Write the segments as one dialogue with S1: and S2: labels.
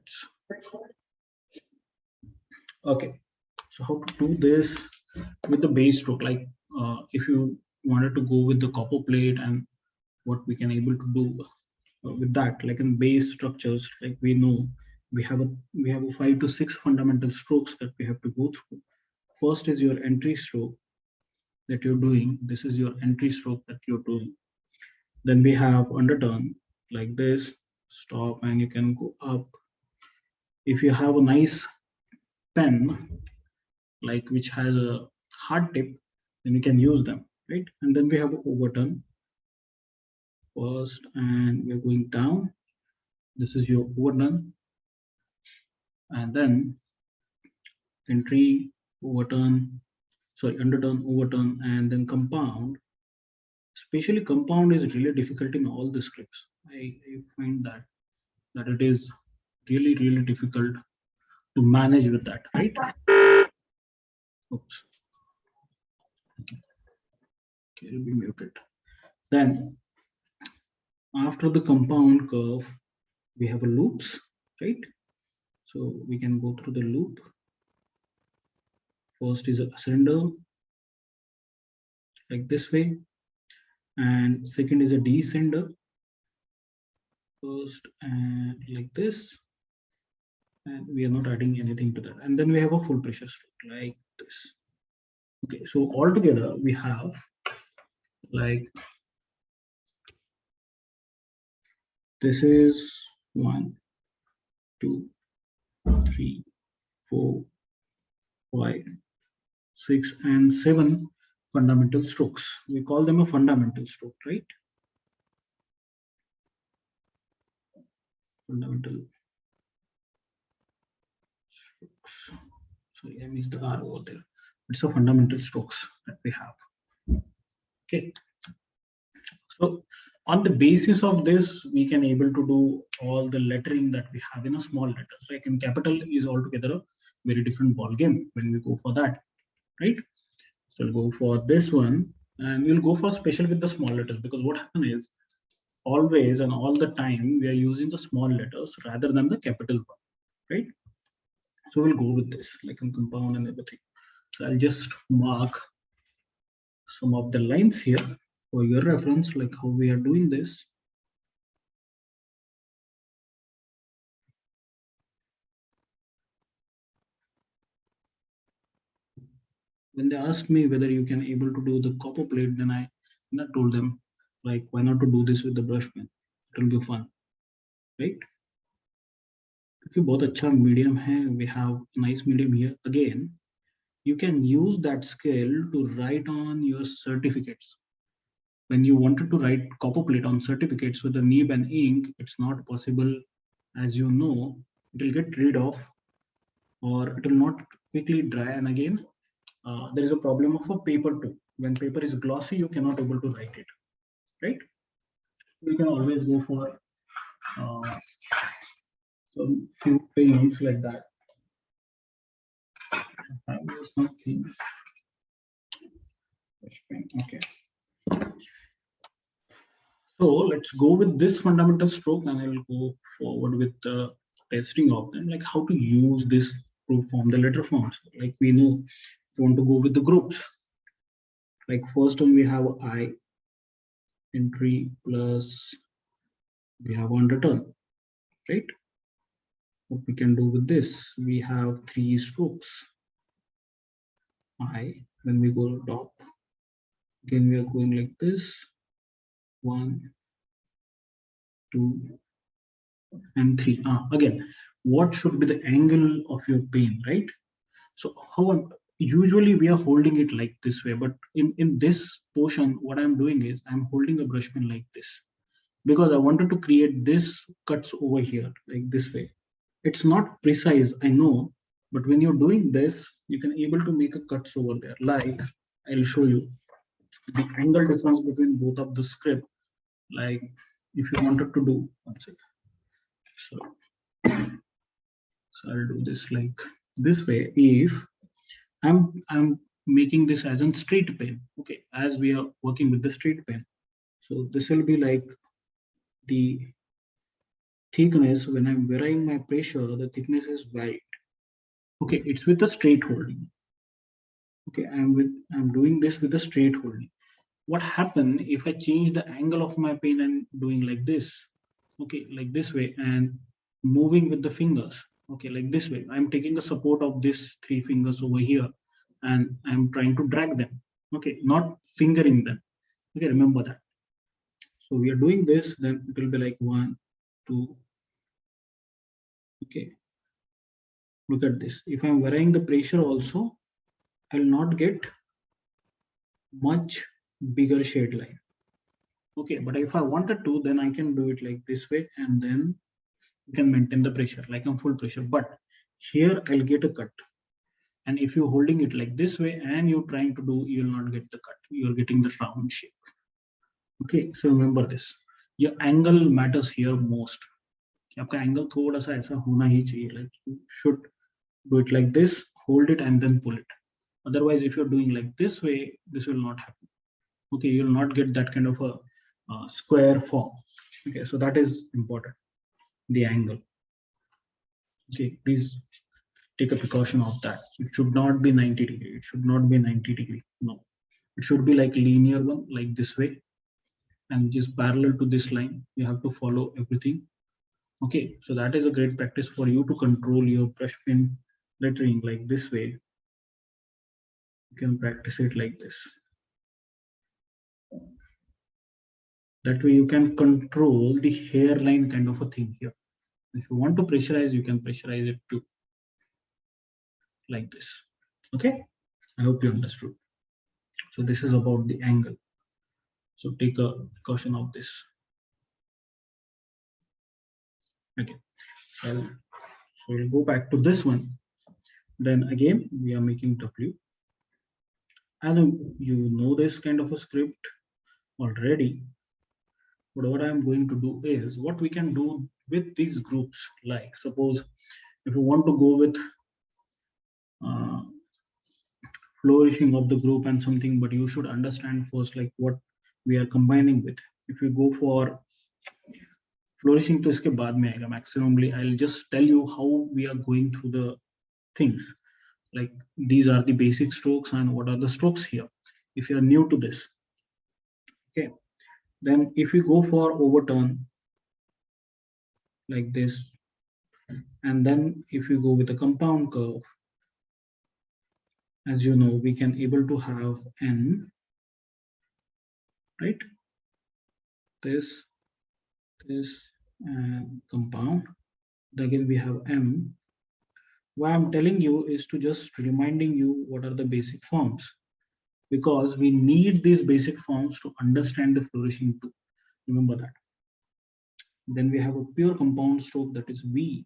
S1: minutes. Okay, so how to do this with the base stroke? Like if you wanted to go with the copper plate, and what we can able to do with that, like in base structures, like we know we have a 5 to 6 fundamental strokes that we have to go through. First is your entry stroke that you're doing. This is your entry stroke that you're doing. Then we have underturn like this, stop, and you can go up. If you have a nice pen, like which has a hard tip, then you can use them, right? And then we have overturn first, and we're going down. This is your overturn, and then entry, overturn, sorry, underturn, overturn, and then compound. Especially compound is really difficult in all the scripts. I find that it is really difficult to manage with that, right? Oops. Okay, it'll be muted. Then after the compound curve, we have a loops, right? So we can go through the loop. First is a ascender, like this way, and second is a descender. First and like this, and we are not adding anything to that. And then we have a full pressure stroke like this. Okay, so altogether we have like this is 1, 2, 3, 4, 5, 6, and 7 fundamental strokes. We call them a fundamental stroke, right? Fundamental strokes. Sorry, I missed the R over there. It's a fundamental strokes that we have. Okay. So on the basis of this, we can able to do all the lettering that we have in a small letters. Like in capital is altogether a very different ball game when we go for that, right? So we'll go for this one, and we'll go for special with the small letters, because what happens is always and all the time we are using the small letters rather than the capital one, right? So we'll go with this, like in compound and everything. So I'll just mark some of the lines here for your reference, like how we are doing this. When they ask me whether you can able to do the copper plate, then I told them, like, why not to do this with the brush pen? It will be fun, right? क्योंकि बहुत अच्छा medium है, we have nice medium here. Again, you can use that skill to write on your certificates. When you wanted to write copper plate on certificates with a nib and ink, it's not possible, as you know. It will get rid of, or it will not quickly dry. And again, there is a problem of a paper too. When paper is glossy, you cannot able to write it, right? You can always go for some few paints like that. Something. Okay. So let's go with this fundamental stroke, and I will go forward with the testing of them, like how to use this to form the letter forms. Like we know, we want to go with the groups. Like first one we have I, entry, plus we have underturn, right? What we can do with this, we have 3 strokes. I, when we go top, again we are going like this, 1, 2, and 3. Again, what should be the angle of your pen, right? So how usually we are holding it like this way, but in this portion, what I'm doing is I'm holding a brush pen like this, because I wanted to create this cuts over here like this way. It's not precise, I know, but when you're doing this, you can able to make a cuts over there. Like I'll show you the angle difference between both of the script. Like if you wanted to do, one second. So I'll do this like this way. If I'm making this as a straight pen, okay, as we are working with the straight pen, so this will be like the thickness, when I'm varying my pressure, the thickness is varied. Okay, it's with a straight holding. Okay, I'm doing this with a straight holding. What happen if I change the angle of my pen and doing like this? Okay, like this way, and moving with the fingers. Okay, like this way. I'm taking the support of these three fingers over here, and I'm trying to drag them. Okay, not fingering them. Okay, remember that. So we are doing this, then it will be like 1, 2. Okay, look at this. If I'm varying the pressure also, I'll not get much bigger shade line. Okay, but if I wanted to, then I can do it like this way, and then you can maintain the pressure like on full pressure. But here I'll get a cut. And if you're holding it like this way and you're trying to do, you will not get the cut. You're getting the round shape. Okay, so remember this. Your angle matters here most. आपका angle थोड़ा सा ऐसा होना ही चाहिए. Like you should do it like this, hold it and then pull it. Otherwise, if you're doing like this way, this will not happen. Okay, you will not get that kind of a square form. Okay, so that is important. The angle. Okay, please take a precaution of that. It should not be 90 degree. It should not be 90 degree. No, it should be like linear one, like this way, and just parallel to this line. You have to follow everything. Okay, so that is a great practice for you to control your brush pen lettering like this way. You can practice it like this. That way you can control the hairline kind of a thing here. If you want to pressurize, you can pressurize it too, like this. Okay, I hope you understood. So this is about the angle. So take a precaution of this. Okay, so we'll go back to this one. Then again, we are making W. And you know this kind of a script already. But what I'm going to do is what we can do with these groups. Like suppose if you want to go with flourishing of the group and something, but you should understand first like what we are combining with. If you go for flourishing to iske baad mein aayega maximally, I'll just tell you how we are going through the things. Like these are the basic strokes and what are the strokes here. If you are new to this, okay, then if we go for overturn like this, and then if you go with a compound curve, as you know, we can able to have n, right? This and compound. Again, we have m. Why I'm telling you is to just reminding you what are the basic forms, because we need these basic forms to understand the flourishing too. Remember that. Then we have a pure compound stroke, that is V,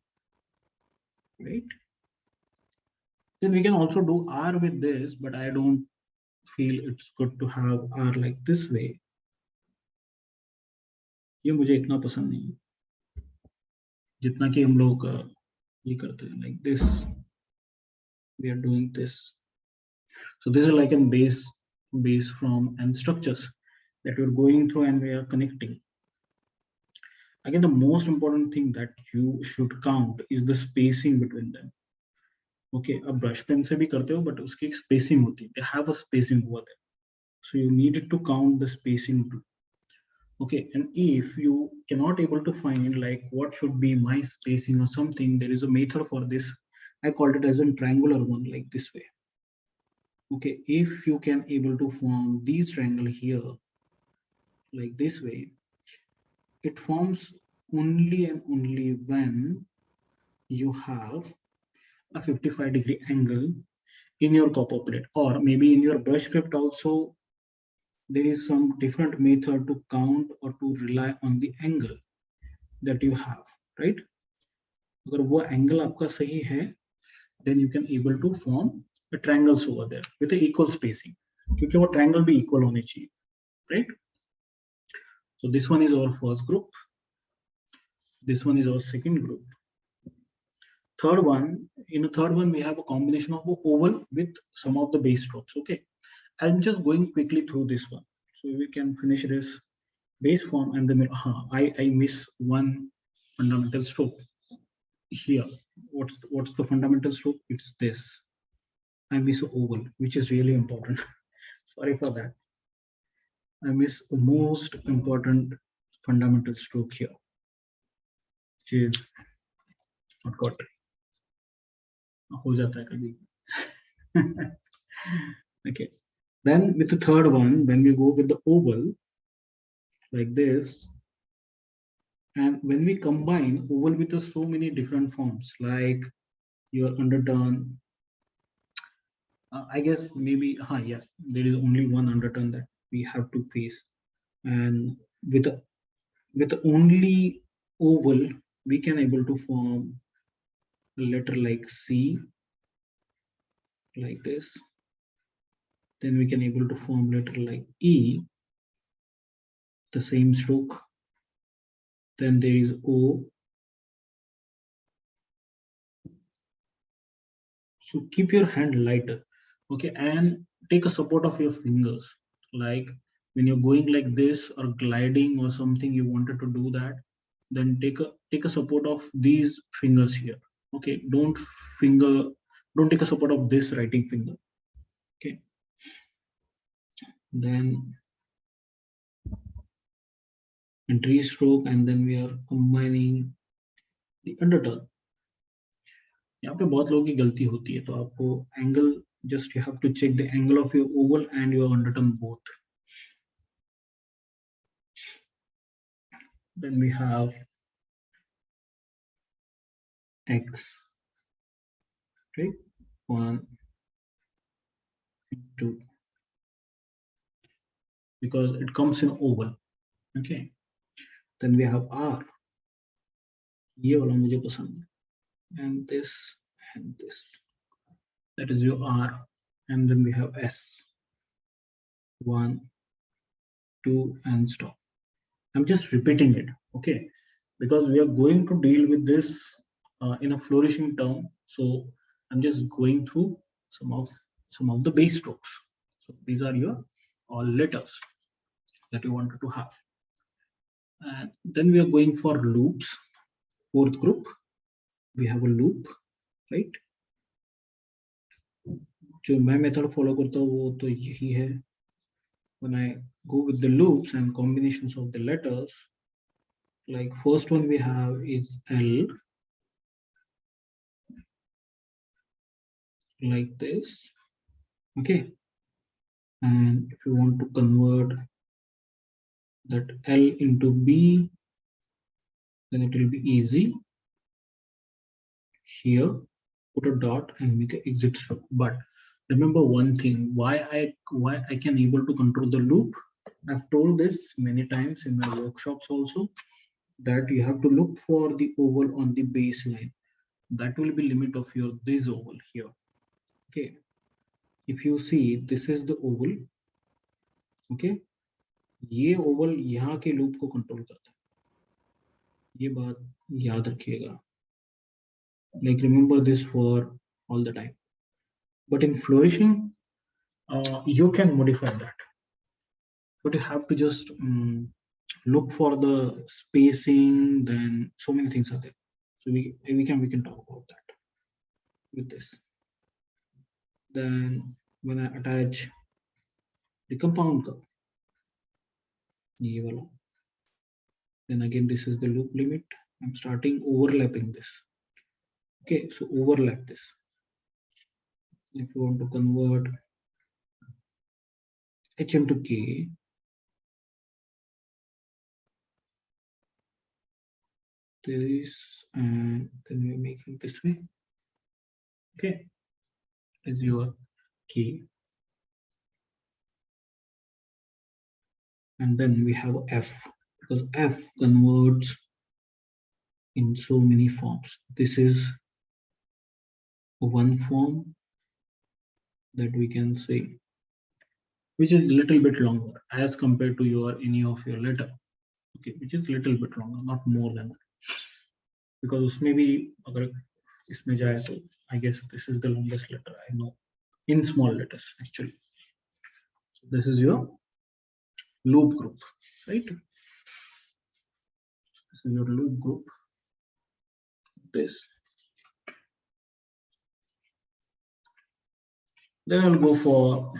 S1: right? Then we can also do R with this, but I don't feel it's good to have R like this way. ये मुझे इतना पसंद नहीं है जितना कि हम लोग ये करते हैं, like this. We are doing this. So this is like a base form and structures that we're going through and we are connecting. Again, the most important thing that you should count is the spacing between them. Okay, a brush pen से भी करते हो, but उसकी एक spacing होती है. They have a spacing over there. So you need to count the spacing too. Okay, and if you cannot able to find like what should be my spacing or something, there is a method for this. I called it as a triangular one, like this way. Okay, if you can able to form these triangle here, like this way, it forms only and only when you have a 55-degree angle in your copper plate, or maybe in your brush script also there is some different method to count or to rely on the angle that you have, right? अगर वो angle आपका सही है, then you can able to form a triangles over there with an equal spacing, क्योंकि वो triangle भी equal होने चाहिए, right? So this one is our first group. This one is our second group. Third one, in the third one, we have a combination of oval with some of the base strokes. Okay, I'm just going quickly through this one, so we can finish this base form and then I miss one fundamental stroke. Here, what's the fundamental stroke? It's this. I miss oval, which is really important. Sorry for that. I miss the most important fundamental stroke here, which is not got. हो जाता है कभी. Okay. Then with the third one, when we go with the oval like this, and when we combine oval with so many different forms, like your underturn, I guess maybe, yes, there is only one underturn that we have to face, and with only oval, we can able to form a letter like C, like this. Then we can able to form letter like E, the same stroke. Then there is O. So keep your hand lighter, okay, and take a support of your fingers. Like when you're going like this or gliding or something, you wanted to do that, then take a support of these fingers here. Okay, don't take a support of this writing finger. Okay, then entry stroke, and then we are combining the underturn. यहाँ पे बहुत लोगों की गलती होती है, तो आपको angle just you have to check the angle of your oval and your underturn both. Then we have X, right? 1, 2, because it comes in oval. Okay. Then we have R. ये वाला मुझे पसंद है. And this and this. That is your R. And then we have S. 1, 2, and stop. I'm just repeating it, okay? Because we are going to deal with this in a flourishing term. So I'm just going through some of the base strokes. So these are your all letters that you wanted to have. And then we are going for loops. Fourth group, we have a loop, right? जो मैं method follow करता हूँ वो तो यही है. When I go with the loops and combinations of the letters, like first one we have is L, like this, okay. And if you want to convert that L into B, then it will be easy. Here, put a dot and make an exit stroke. But remember one thing, why I can able to control the loop. I've told this many times in my workshops also, that you have to look for the oval on the baseline. That will be limit of your this oval here. Okay. If you see, this is the oval. Okay. ये oval यहाँ के loop को control करता है. ये बात याद रखिएगा. Like remember this for all the time. But in flourishing, you can modify that. But you have to just look for the spacing. Then so many things are there. So we can talk about that with this. Then when I attach the compound curve, then again this is the loop limit. I'm starting overlapping this. Okay, so overlap this. If you want to convert H into K, this, and then we make it this way. Okay, is your K. And then we have F, because F converts in so many forms. This is one form that we can say, which is little bit longer as compared to your any of your letter. Okay, which is little bit longer, not more than that. Because उसमें भी अगर इसमें जाए तो I guess this is the longest letter I know in small letters actually. So this is your loop group, right? This is your loop group. this. Then I'll go for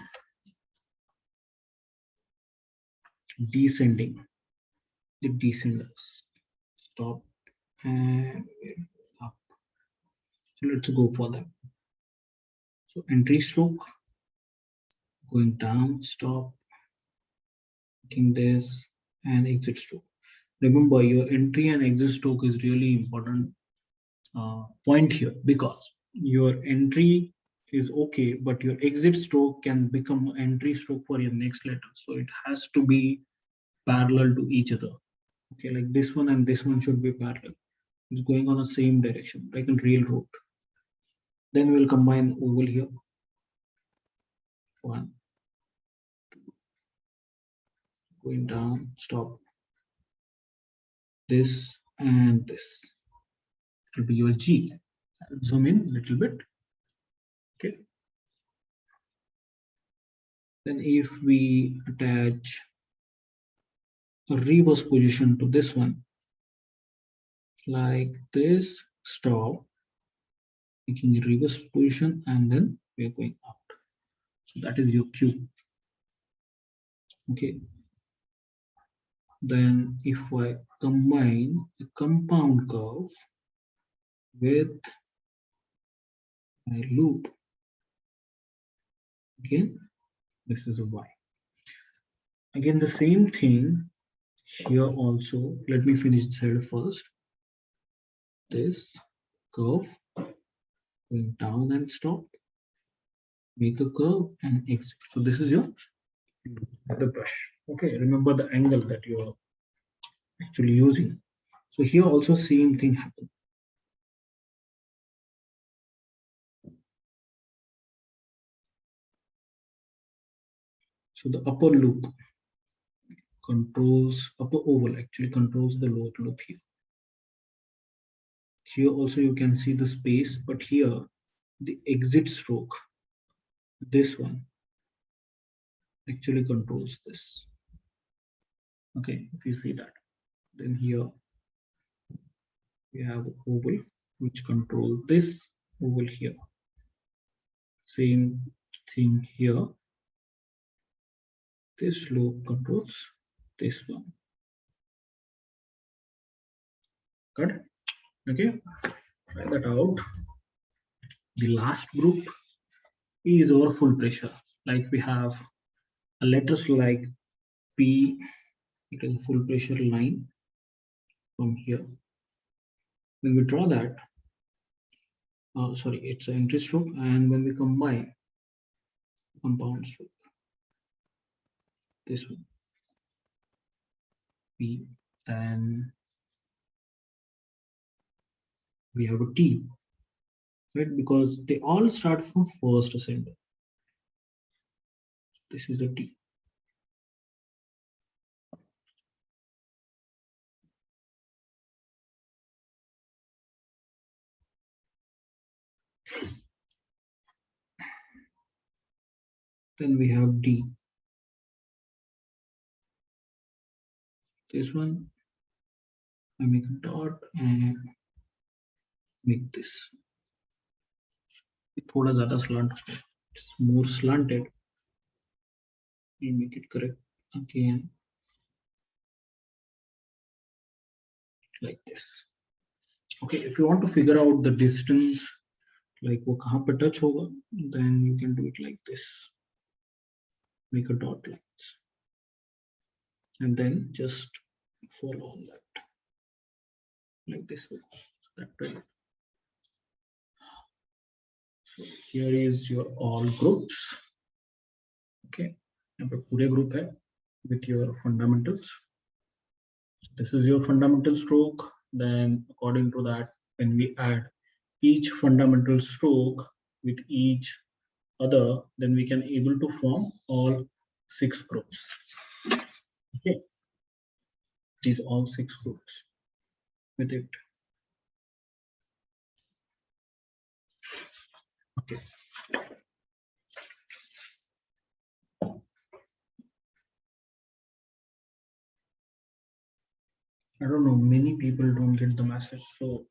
S1: descending, the descenders. Stop and up. So let's go for that. So entry stroke, going down, stop, making this, and exit stroke. Remember, your entry and exit stroke is really important point here, because your entry is okay, but your exit stroke can become entry stroke for your next letter. So it has to be parallel to each other. Okay, like this one and this one should be parallel. It's going on the same direction, like in railroad. Then we'll combine oval here. One, going down, stop. This and this. It will be your G. I'll zoom in a little bit. Okay. Then if we attach a reverse position to this one, like this, stop, making a reverse position, and then we are going out. So that is your Q. Okay. Then if I combine a compound curve with my loop, again, this is a Y. Again, the same thing here also. Let me finish this side first. This curve, going down and stop, make a curve and exit. So this is your the brush. Okay, remember the angle that you are actually using. So here also same thing happen. So the upper loop controls, upper oval actually controls the lower loop here. Here also you can see the space, but here the exit stroke, this one actually controls this. Okay, if you see that, then here we have oval which control this oval here. Same thing here. This loop controls this one. Got it? Okay, try that out. The last group is our full pressure. Like we have a letters like P, it is full pressure line from here. When we draw that, sorry, it's an entry stroke, and when we combine compound stroke, this one, P, then we have a T, right? Because they all start from first ascending. This is a T. Then we have D. This one, I make a dot and make this. थोड़ा ज़्यादा slant, it's more slanted. We make it correct again, like this. Okay, if you want to figure out the distance, like वो कहाँ पे touch होगा, then you can do it like this. Make a dot like this, and then just follow on that, like this way. That way. So here is your all groups. Okay, यहाँ पे पूरे group है with your fundamentals. So this is your fundamental stroke. Then according to that, when we add each fundamental stroke with each other, then we can able to form all 6 groups. Okay, these all 6 groups with it. Okay. I don't know, many people don't get the message, so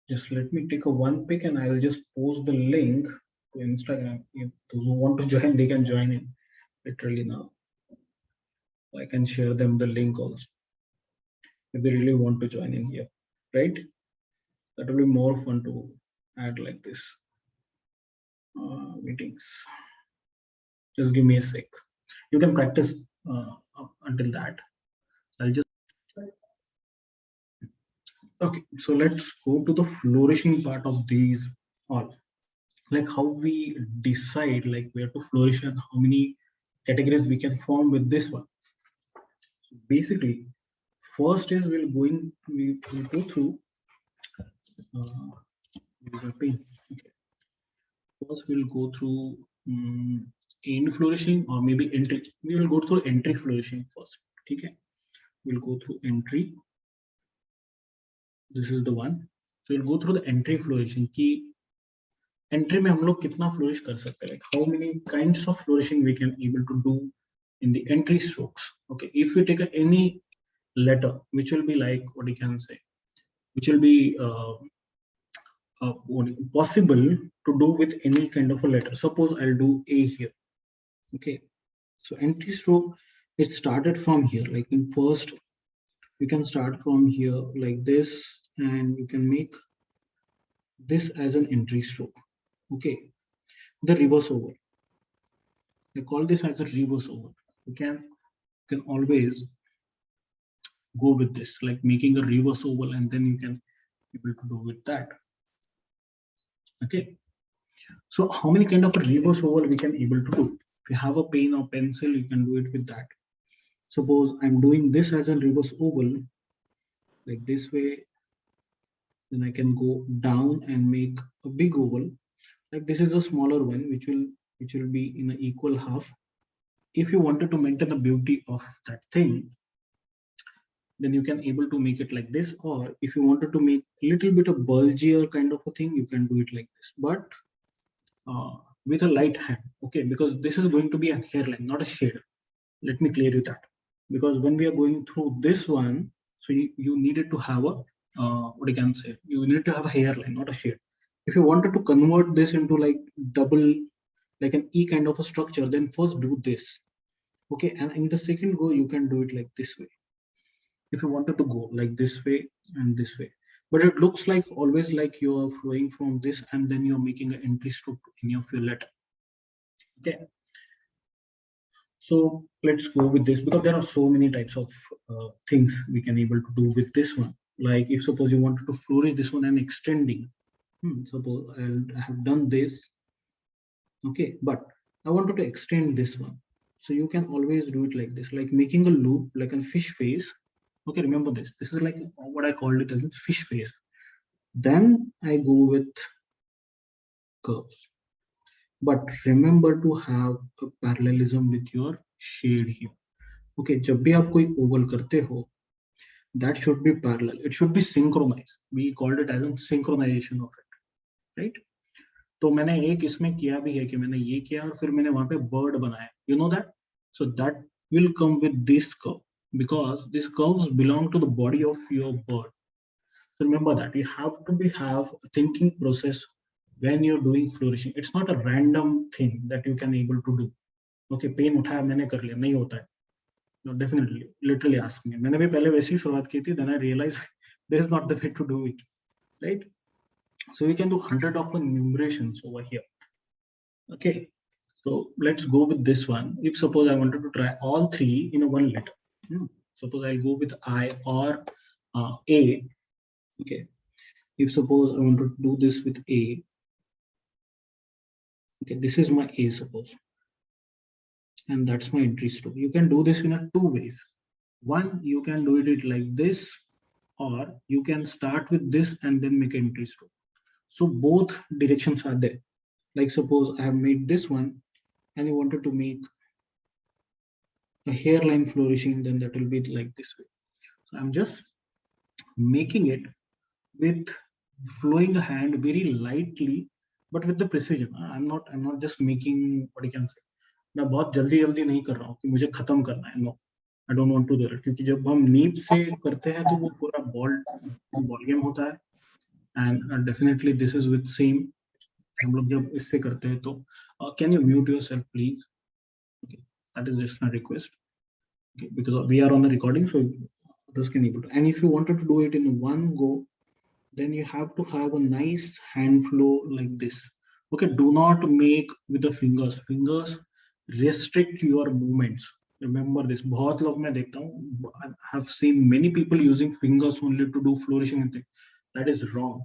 S1: Just let me take a one pic and I'll just post the link to Instagram. If those who want to join, they can join in literally now. I can share them the link also if they really want to join in here, right? That will be more fun to add like this meetings. Just give me a sec. You can practice up until that. I'll just okay. So let's go to the flourishing part of these all. Like how we decide like where to flourish and how many categories we can form with this one. So basically, first is we go through okay. First we'll go through end flourishing or maybe entry. We will go through entry flourishing first. Okay, we'll go through entry. This is the one. So we'll go through the entry flourishing. Key entry में हम लोग कितना flourish कर सकते हैं? Like how many kinds of flourishing we can able to do in the entry strokes. Okay, if we take any letter, which will be like what you can say, which will be possible to do with any kind of a letter. Suppose I'll do A here. Okay, so entry stroke, it started from here. Like in first, you can start from here like this, and you can make this as an entry stroke. Okay, the reverse oval. I call this as a reverse oval. You can always go with this, like making a reverse oval, and then you can be able to do with that. Okay, so how many kind of a reverse oval we can able to do? If you have a pen or pencil, you can do it with that. Suppose I'm doing this as a reverse oval, like this way, then I can go down and make a big oval. Like this is a smaller one, which will be in an equal half. If you wanted to maintain the beauty of that thing, then you can able to make it like this. Or if you wanted to make a little bit of bulgier kind of a thing, you can do it like this, but with a light hand. Okay, because this is going to be a hairline, not a shade. Let me clear you that, because when we are going through this one, so you needed to have a what you can say, you need to have a hairline, not a shade. If you wanted to convert this into like double, like an E kind of a structure, then first do this. Okay, and in the second go, you can do it like this way. If you wanted to go like this way and this way, but it looks like always like you're flowing from this and then you're making an entry stroke in your letter. Okay, so let's go with this, because there are so many types of things we can able to do with this one. Like if suppose you wanted to flourish this one and extending, suppose I have done this. Okay, but I wanted to extend this one, so you can always do it like this, like making a loop like a fish face. Okay, remember this is like what I called it as a fish face. Then I go with curves, but remember to have a parallelism with your shade here. Okay, जब भी आप कोई oval करते हो, that should be parallel. It should be synchronized. We called it as a synchronization of it, right? तो मैंने एक इसमें किया भी है कि मैंने ये किया और फिर मैंने वहां पे bird बनाया. You know that? So that will come with this curve, because these curves belong to the body of your bird. So remember that you have to have a thinking process when you're doing flourishing. It's not a random thing that you can able to do. Okay, pen उठाया मैंने कर लिया, नहीं होता है. No, definitely, literally ask me. मैंने भी पहले वैसे ही शुरुआत की थी. Then I realized there is not the way to do it, right? So we can do 100 of enumerations over here. Okay, so let's go with this one. If suppose I wanted to try all three in a one letter, suppose I go with I or A. Okay, if suppose I want to do this with A. Okay, this is my A, suppose, and that's my entry stroke. You can do this in a two ways. One, you can do it like this, or you can start with this and then make an entry stroke. So both directions are there. Like suppose I have made this one and I wanted to make a hairline flourishing, then that will be like this way. So I'm just making it with flowing the hand very lightly, but with the precision. I'm not just making what you can say. मैं बहुत जल्दी नहीं कर रहा हूँ कि मुझे खत्म करना है. No, I don't want to do it. क्योंकि जब हम नीब से करते हैं तो वो पूरा बॉल गेम होता है. and definitely this is with same. हम लोग जब इससे करते हैं तो can you mute yourself please? Okay, that is just a request. Okay, because we are on the recording, so others can able to. And if you wanted to do it in one go, then you have to have a nice hand flow like this. Okay, do not make with the fingers. Fingers restrict your movements. Remember this. बहुत लोग मैं देखता हूँ, I have seen many people using fingers only to do flourishing and things. That is wrong.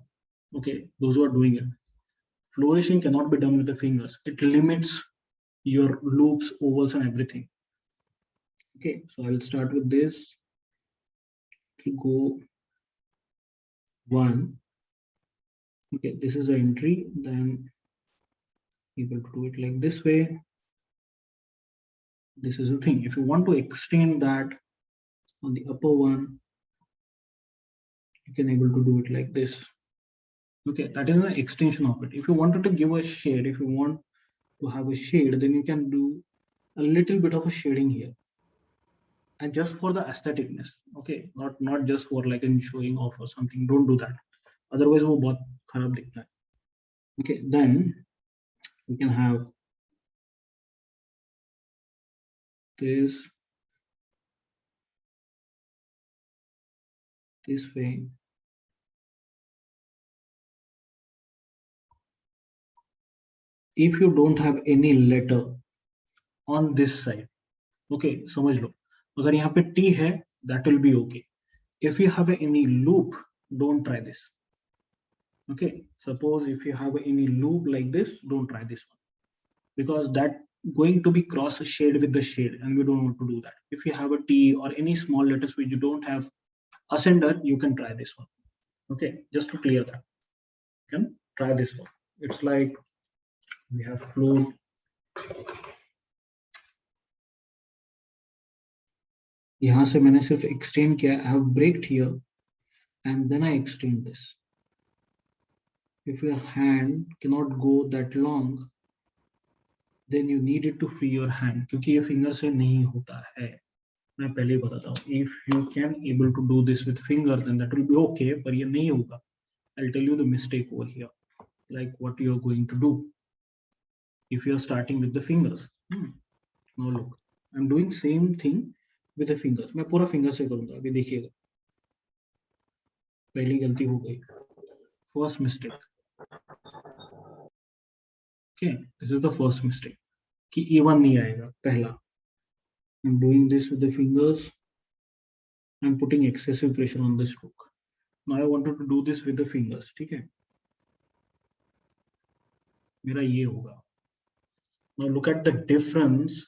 S1: Okay, those who are doing it. Flourishing cannot be done with the fingers. It limits your loops, ovals, and everything. Okay, so I'll start with this to go one. Okay, this is the entry, then able to do it like this way. This is the thing. If you want to extend that on the upper one, you can able to do it like this. Okay, that is an extension of it. If you wanted to give a shade, if you want to have a shade, then you can do a little bit of a shading here, and just for the aestheticness. Okay, not just for like in showing off or something. Don't do that. Otherwise वो बहुत खराब दिखता है. Okay, then we can have this way. If you don't have any letter on this side, okay, समझ लो. अगर यहाँ पे T है, that will be okay. If you have any loop, don't try this. Okay, suppose if you have any loop like this, don't try this one, because that going to be cross shade with the shade, and we don't want to do that. If you have a T or any small letters which you don't have ascender, you can try this one. Okay, just to clear that, you can try this one. It's like we have flown. यहाँ से मैंने सिर्फ extend किया. I have braked here, and then I extend this. If your hand cannot go that long, then you need it to free your hand, क्योंकि ये finger से नहीं होता है. मैं पहले ही बताता हूँ. If you can able to do this with finger, then that will be okay, पर ये नहीं होगा. I'll tell you the mistake over here, like what you are going to do if you are starting with the fingers. Now look, I'm doing same thing with the fingers. मैं पूरा finger से करूँगा. अभी देखिएगा. पहली गलती हो गई. First mistake. Okay, this is the first mistake. कि even नहीं आएगा. पहला. I'm doing this with the fingers. I'm putting excessive pressure on the stroke. Now I wanted to do this with the fingers. ठीक है. मेरा ये होगा. Now look at the difference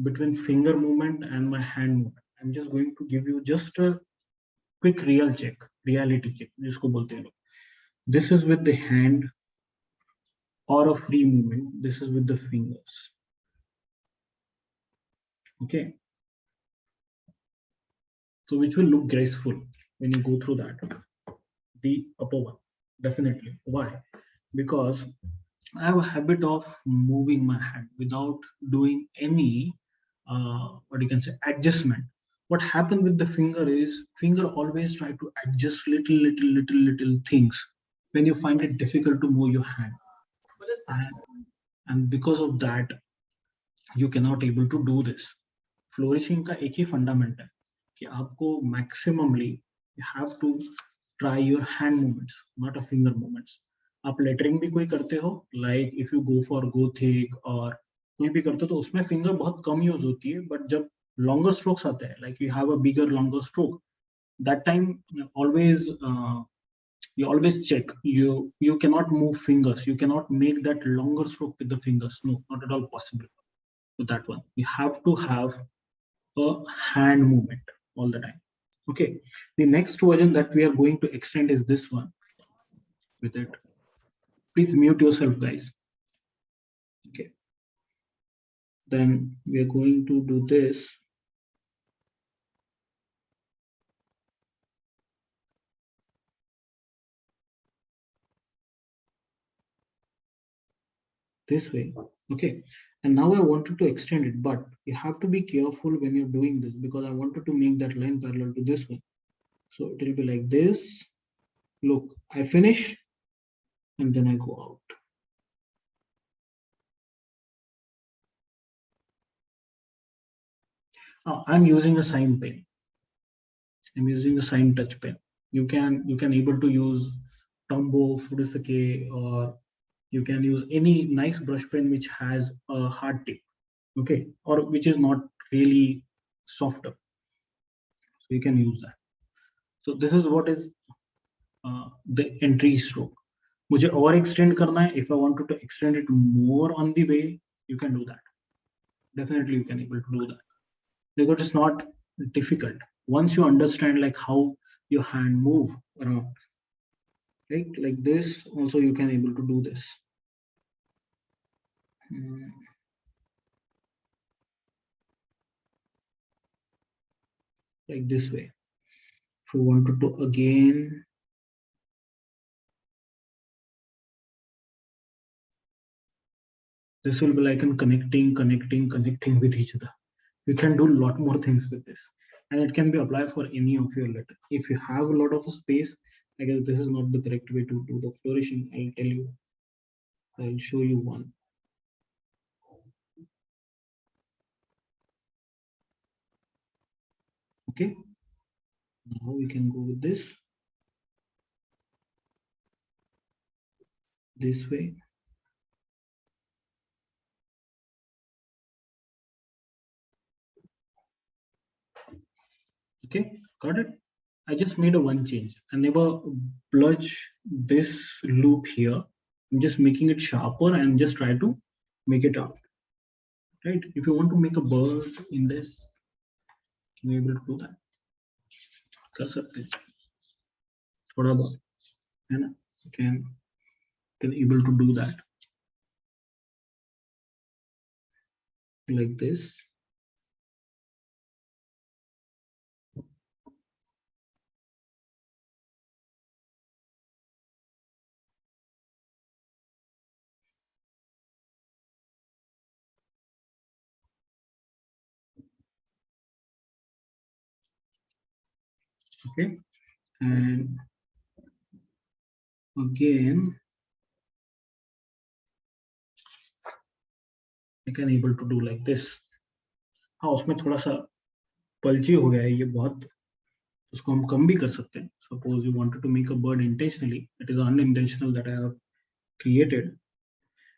S1: between finger movement and my hand movement. I'm just going to give you just a quick reality check, जिसको बोलते हैं लोग. This is with the hand or a free movement. This is with the fingers. Okay. So which will look graceful when you go through that? The upper one, definitely. Why? Because I have a habit of moving my hand without doing any what you can say adjustment. What happens with the finger is finger always try to adjust little things when you find it difficult to move your hand, and because of that you cannot able to do this. Flourishing का एक ही fundament है कि आपको maximally you have to try your hand movements, not a finger movements. आप lettering भी कोई करते हो, like if you go for go thick और कोई भी करते हो तो उसमें फिंगर बहुत कम यूज होती है, बट जब लॉन्गर स्ट्रोक्स आते हैं, like you have a bigger longer stroke, that time always you always check. You cannot move fingers, you cannot make that longer stroke with the fingers. No, not at all possible with that one. You have to have a hand movement all the time. Okay, the next version that we are going to extend is this one with it. Please mute yourself, guys. Okay, then we are going to do this. This way. Okay, and now I wanted to extend it, but you have to be careful when you're doing this, because I wanted to make that line parallel to this one. So it will be like this, Look, I finish and then I go out. I'm using a sign pen. I'm using a sign touch pen. You can able to use Tombow, Fudosake, or you can use any nice brush pen which has a hard tip, okay, or which is not really softer. So you can use that. So this is what is the entry stroke. मुझे और extend करना है. If I wanted to extend it more on the way, you can do that. Definitely you can able to do that, because it's not difficult once you understand like how your hand move around, right? Like this also you can able to do this. Like this way. If you wanted to again, this will be like in connecting with each other. You can do a lot more things with this, and it can be applied for any of your letter. If you have a lot of space, I guess this is not the correct way to do the flourishing. I'll tell you. I'll show you one. Okay. Now we can go with this way. Okay, got it. I just made a one change. I never bludge this loop here. I'm just making it sharper and just try to make it out. Right? If you want to make a bird in this, can you able to do that? कर सकते हैं थोड़ा बहुत है ना? Can able to do that like this. Okay, and again I can able to do like this. हाँ, उसमें थोड़ा सा पलची हो गया है ये बहुत, उसको हम कम भी कर सकते हैं. Suppose you wanted to make a bird intentionally, it is unintentional that I have created.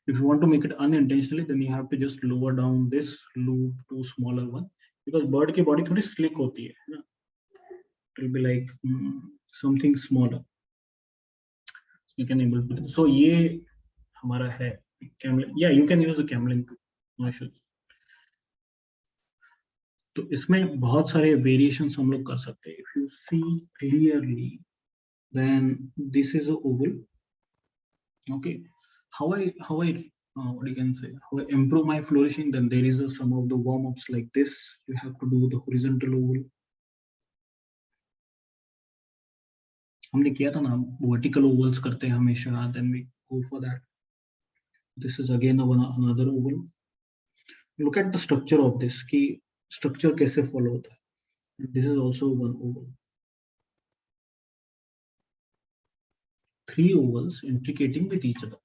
S1: If you want to make it unintentionally, then you have to just lower down this loop to smaller one, because bird की body थोड़ी slick होती है ना. It will be like something smaller. You can able to. So ये हमारा है camel. Yeah, you can use a cameling too. No issues. तो इसमें बहुत सारे variations हम लोग कर सकते हैं. If you see clearly, then this is a oval. Okay, how I what you can say, how I improve my flourishing, then there is some of the warm-ups like this. You have to do the horizontal oval. हमने किया था ना, vertical ovals करते हैं हमेशा, then we go for that. This is again another oval. Look at the structure of this, कि structure कैसे follow होता है. This is also one oval. 3 ovals intricating with each other,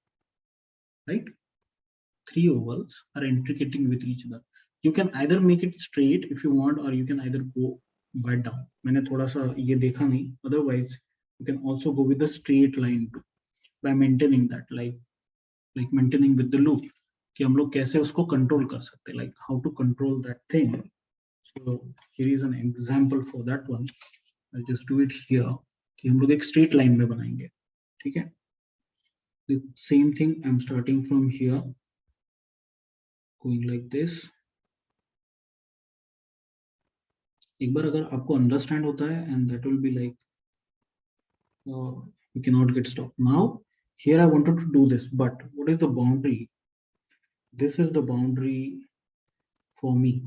S1: right? 3 ovals are intricating with each other. You can either make it straight if you want, or you can either go by down. मैंने थोड़ा सा ये देखा नहीं. Otherwise, you can also go with the straight line too, by maintaining that, like maintaining with the loop. कि हम लोग कैसे उसको control कर सकते हैं, like how to control that thing. So here is an example for that one. I'll just do it here. कि हम लोग एक straight line में बनाएंगे, ठीक है? The same thing. I'm starting from here, going like this. एक बार अगर आपको understand होता है, and that will be like you cannot get stopped. Now here I wanted to do this, but what is the boundary? This is the boundary for me.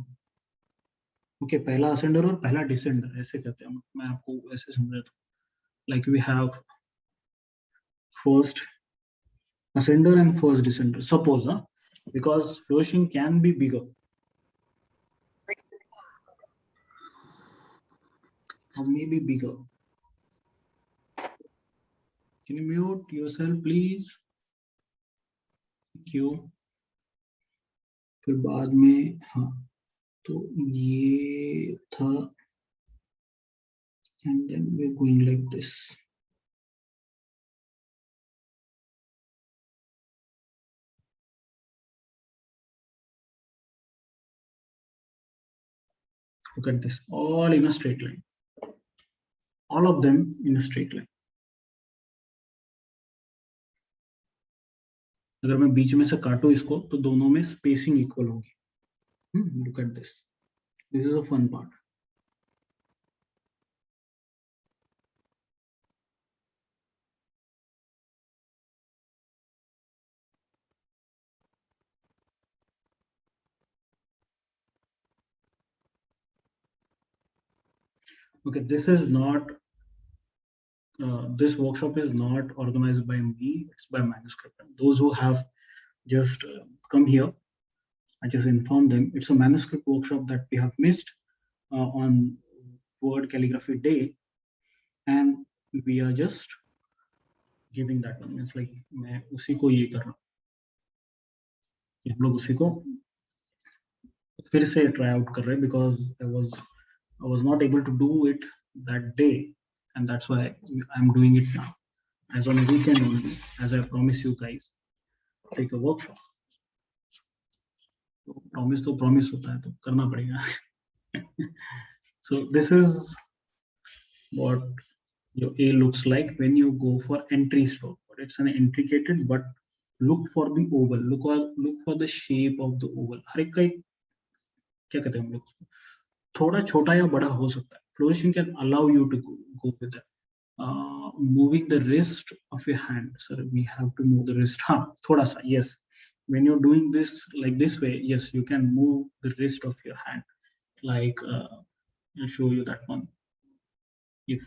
S1: Okay, पहला ascender और पहला descender ऐसे कहते हैं. मैं आपको ऐसे समझाता हूँ. Like we have first ascender and first descender. Suppose, because flourishing can be bigger, or maybe bigger. Can you mute yourself, please? Thank you. फिर बाद में हाँ तो ये था and then we're going like this. Look at this, all in a straight line. All of them in a straight line. अगर मैं बीच में से काटूं इसको तो दोनों में स्पेसिंग इक्वल होगी. Look at this. This is a fun part. Okay, this is not. This workshop is not organized by me. It's by Manuscript. Those who have just come here, I just informed them it's a Manuscript workshop that we have missed on Word Calligraphy Day, and we are just giving that one. It's like मैं उसी को ये कर रहा हूँ. हम लोग उसी को फिर से try out कर रहे हैं because I was not able to do it that day, and that's why I'm doing it now as on a weekend only, as I promise you guys. Take a workshop. So promise तो promise होता है तो करना पड़ेगा. So this is what your A looks like when you go for entry stroke. But it's an intricated, but look for the oval. Look for the shape of the oval. हर एक का एक क्या कहते हैं हम लोग थोड़ा छोटा या बड़ा हो सकता है. Flourishing can allow you to go with that. Moving the wrist of your hand. So we have to move the wrist. Thoda sa, yes. When you're doing this like this way, yes, you can move the wrist of your hand. Like I'll show you that one. If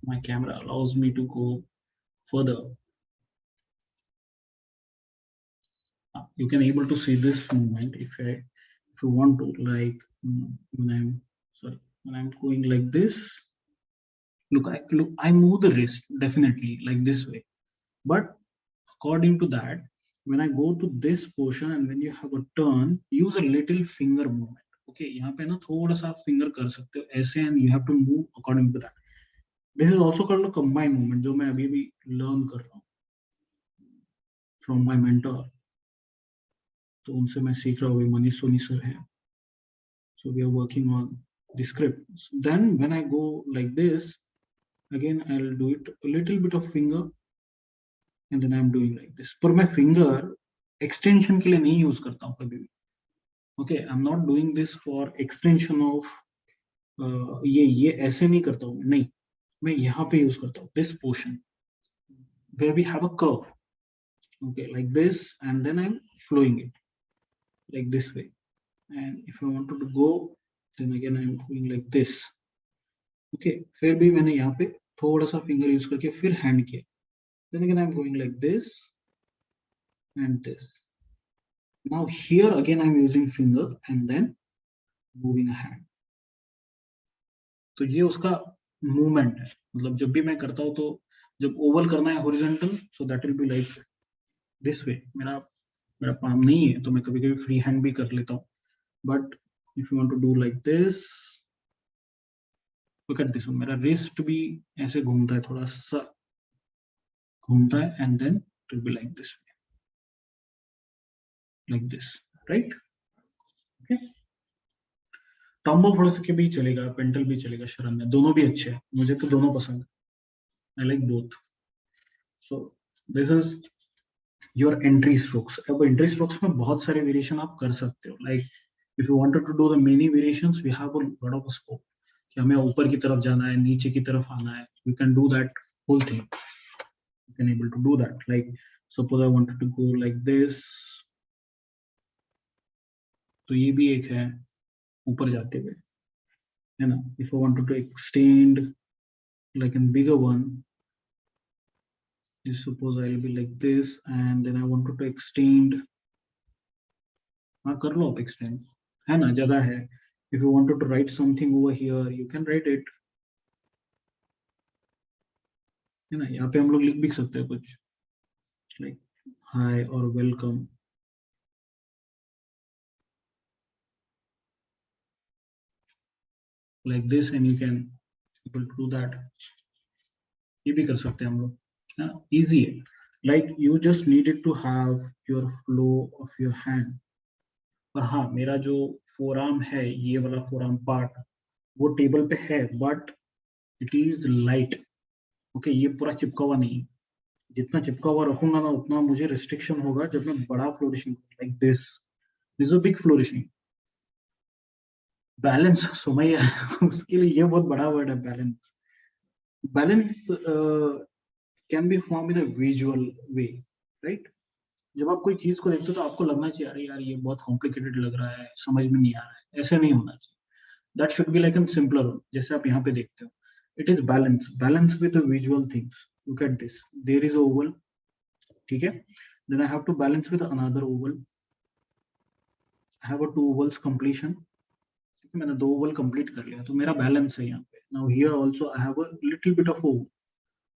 S1: my camera allows me to go further, you can able to see this movement if you want to, like when I'm going like this. Look, I move the wrist definitely like this way, but according to that, when I go to this portion and when you have a turn, use a little finger movement. Okay, यहाँ पे ना थोड़ा सा finger कर सकते हो ऐसे, and you have to move according to that. This is also called a combined movement, जो मैं अभी भी learn कर रहा हूँ from my mentor. तो उनसे मैं सीख रहा हूँ, मनीष सोनी सर है. So we are working on the script. So then when I go like this, again I'll do it a little bit of finger, and then I'm doing like this. पर मैं finger extension के लिए नहीं use करता हूँ कभी भी. Okay, I'm not doing this for extension of ये ऐसे नहीं करता हूँ, नहीं, मैं यहाँ पे use करता हूँ this portion where we have a curve. Okay, like this, and then I'm flowing it like this way. And if I wanted to go, then again I'm going like this. Okay, फिर भी मैंने यहाँ पे थोड़ा सा finger use करके फिर hand किया. Then again I'm going like this and this. Now here again I'm using finger and then moving a hand. तो ये उसका movement है. मतलब जब भी मैं करता हूँ तो जब oval करना है horizontal, so that will be like this way. मेरा palm नहीं है तो मैं कभी-कभी free hand भी कर लेता हूँ. But if you want to do like this, look at this one. मेरा wrist भी ऐसे घूमता है, थोड़ा सा घूमता है, and then it will be like this way, like this, right? Okay. टॉम्बो फोड़ोस के भी चलेगा, पेंटल भी चलेगा, शरण में दोनों भी अच्छे हैं. मुझे तो दोनों पसंद है. I like both. So this is your entry strokes. अब entry strokes में बहुत सारे variation आप कर सकते हो. Like if you wanted to do the many variations, we have a lot of scope. कि हमें ऊपर की तरफ जाना है, नीचे की तरफ आना है. You can do that whole thing. You can able to do that. Like suppose I wanted to go like this. तो ये भी एक है ऊपर जाते हुए, है ना? If I wanted to extend like a bigger one, suppose I'll be like this, and then I wanted to extend. हाँ कर लो आप extend, है ना? जगह है. If you wanted to write something over here, you can write it. है ना, यहाँ पे हम लोग लिख भी सकते हैं कुछ लाइक हाय और welcome, like this, and you can able to do that. ये भी कर सकते हैं हम लोग, इजी है। Like you just needed to have your flow of your hand. और हाँ, मेरा जो फोर आर्म है, ये वाला फोर आर्म पार्ट वो टेबल पे है, but it is light. Okay, ये पूरा चिपका हुआ नहीं। जितना चिपका हुआ रखूंगा ना, उतना मुझे रिस्ट्रिक्शन होगा जब मैं बड़ा flourishing like this a big flourishing. Balance Sumaiya उसके लिए ये बहुत बड़ा वर्ड है, balance. Balance can be form in a visual way, right. जब आप कोई चीज को देखते हो तो आपको लगना चाहिए अरे यार ये बहुत कॉम्प्लिकेटेड लग रहा है, समझ में नहीं आ रहा है, ऐसे नहीं होना चाहिए। That should be like in simpler, जैसे आप यहाँ पे देखते हो, it is balance, balance with the visual things. Look at this, there is a oval, ठीक है, then I have to balance with another oval, I have a two ovals completion. मैंने दो ओवल कंप्लीट कर लिया तो मेरा balance है यहाँ पे। Now here also I have a little bit of Oval,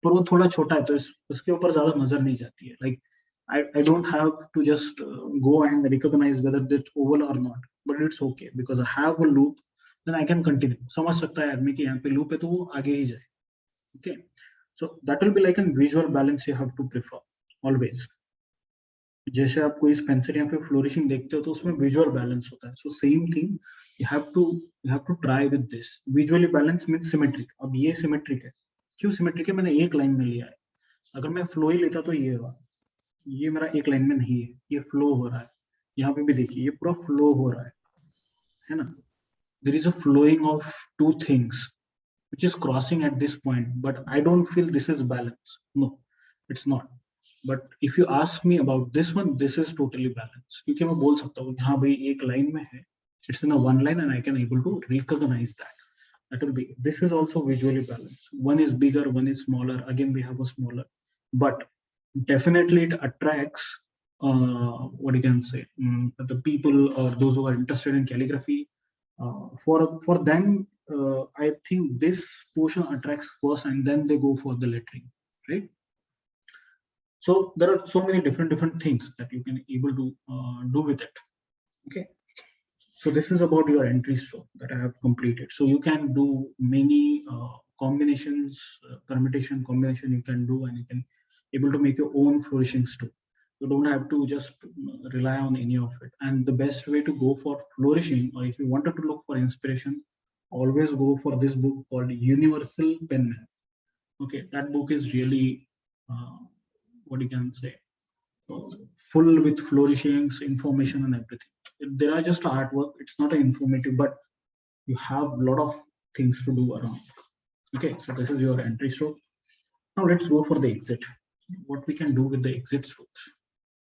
S1: पर वो थोड़ा छोटा है तो उसके ऊपर ज्यादा नजर नहीं जाती है। Like I don't have to just go and recognize whether it's oval or not, but it's okay because I have a loop, then I can continue. समझ सकता है आदमी कि यहाँ पे loop है तो वो आगे ही जाए। Okay, so that will be like a visual balance you have to prefer always. जैसे आप कोई पेंसिल यहाँ पे फ्लोरिशिंग देखते हो तो उसमें विजुअल बैलेंस होता है, so same thing you have to try with this. Visually balance mean symmetric. अब ये सिमेट्रिक है, क्यों सिमेट्रिक है, मैंने एक लाइन में लिया है। अगर मैं फ्लो ही लेता तो ये हुआ, ये मेरा एक लाइन में नहीं है, ये फ्लो हो रहा है। यहाँ पे भी देखिए ये पूरा फ्लो हो रहा है ना। There is a flowing of two things which is crossing at this point, but I don't feel this is balance. No, it's not. But if you ask me about this one, this is totally balanced, क्योंकि मैं बोल सकता हूँ हाँ भाई एक line में है, it's in a one line and I can able to recognize that. That will be, this is also visually balanced. One is bigger, one is smaller, again we have a smaller, but definitely it attracts what you can say, the people or those who are interested in calligraphy. For them, I think this portion attracts first and then they go for the lettering, right? So there are so many different things that you can able to do with it. Okay, so this is about your entry stroke that I have completed. So you can do many combinations, permutation combination you can do, and you can able to make your own flourishings too. You don't have to just rely on any of it. And the best way to go for flourishing, or if you wanted to look for inspiration, always go for this book called Universal Penman. Okay, that book is really what you can say, full with flourishings, information, and everything. There are just artwork. It's not informative, but you have a lot of things to do around. Okay, so this is your entry stroke. Now let's go for the exit. What we can do with the exit strokes,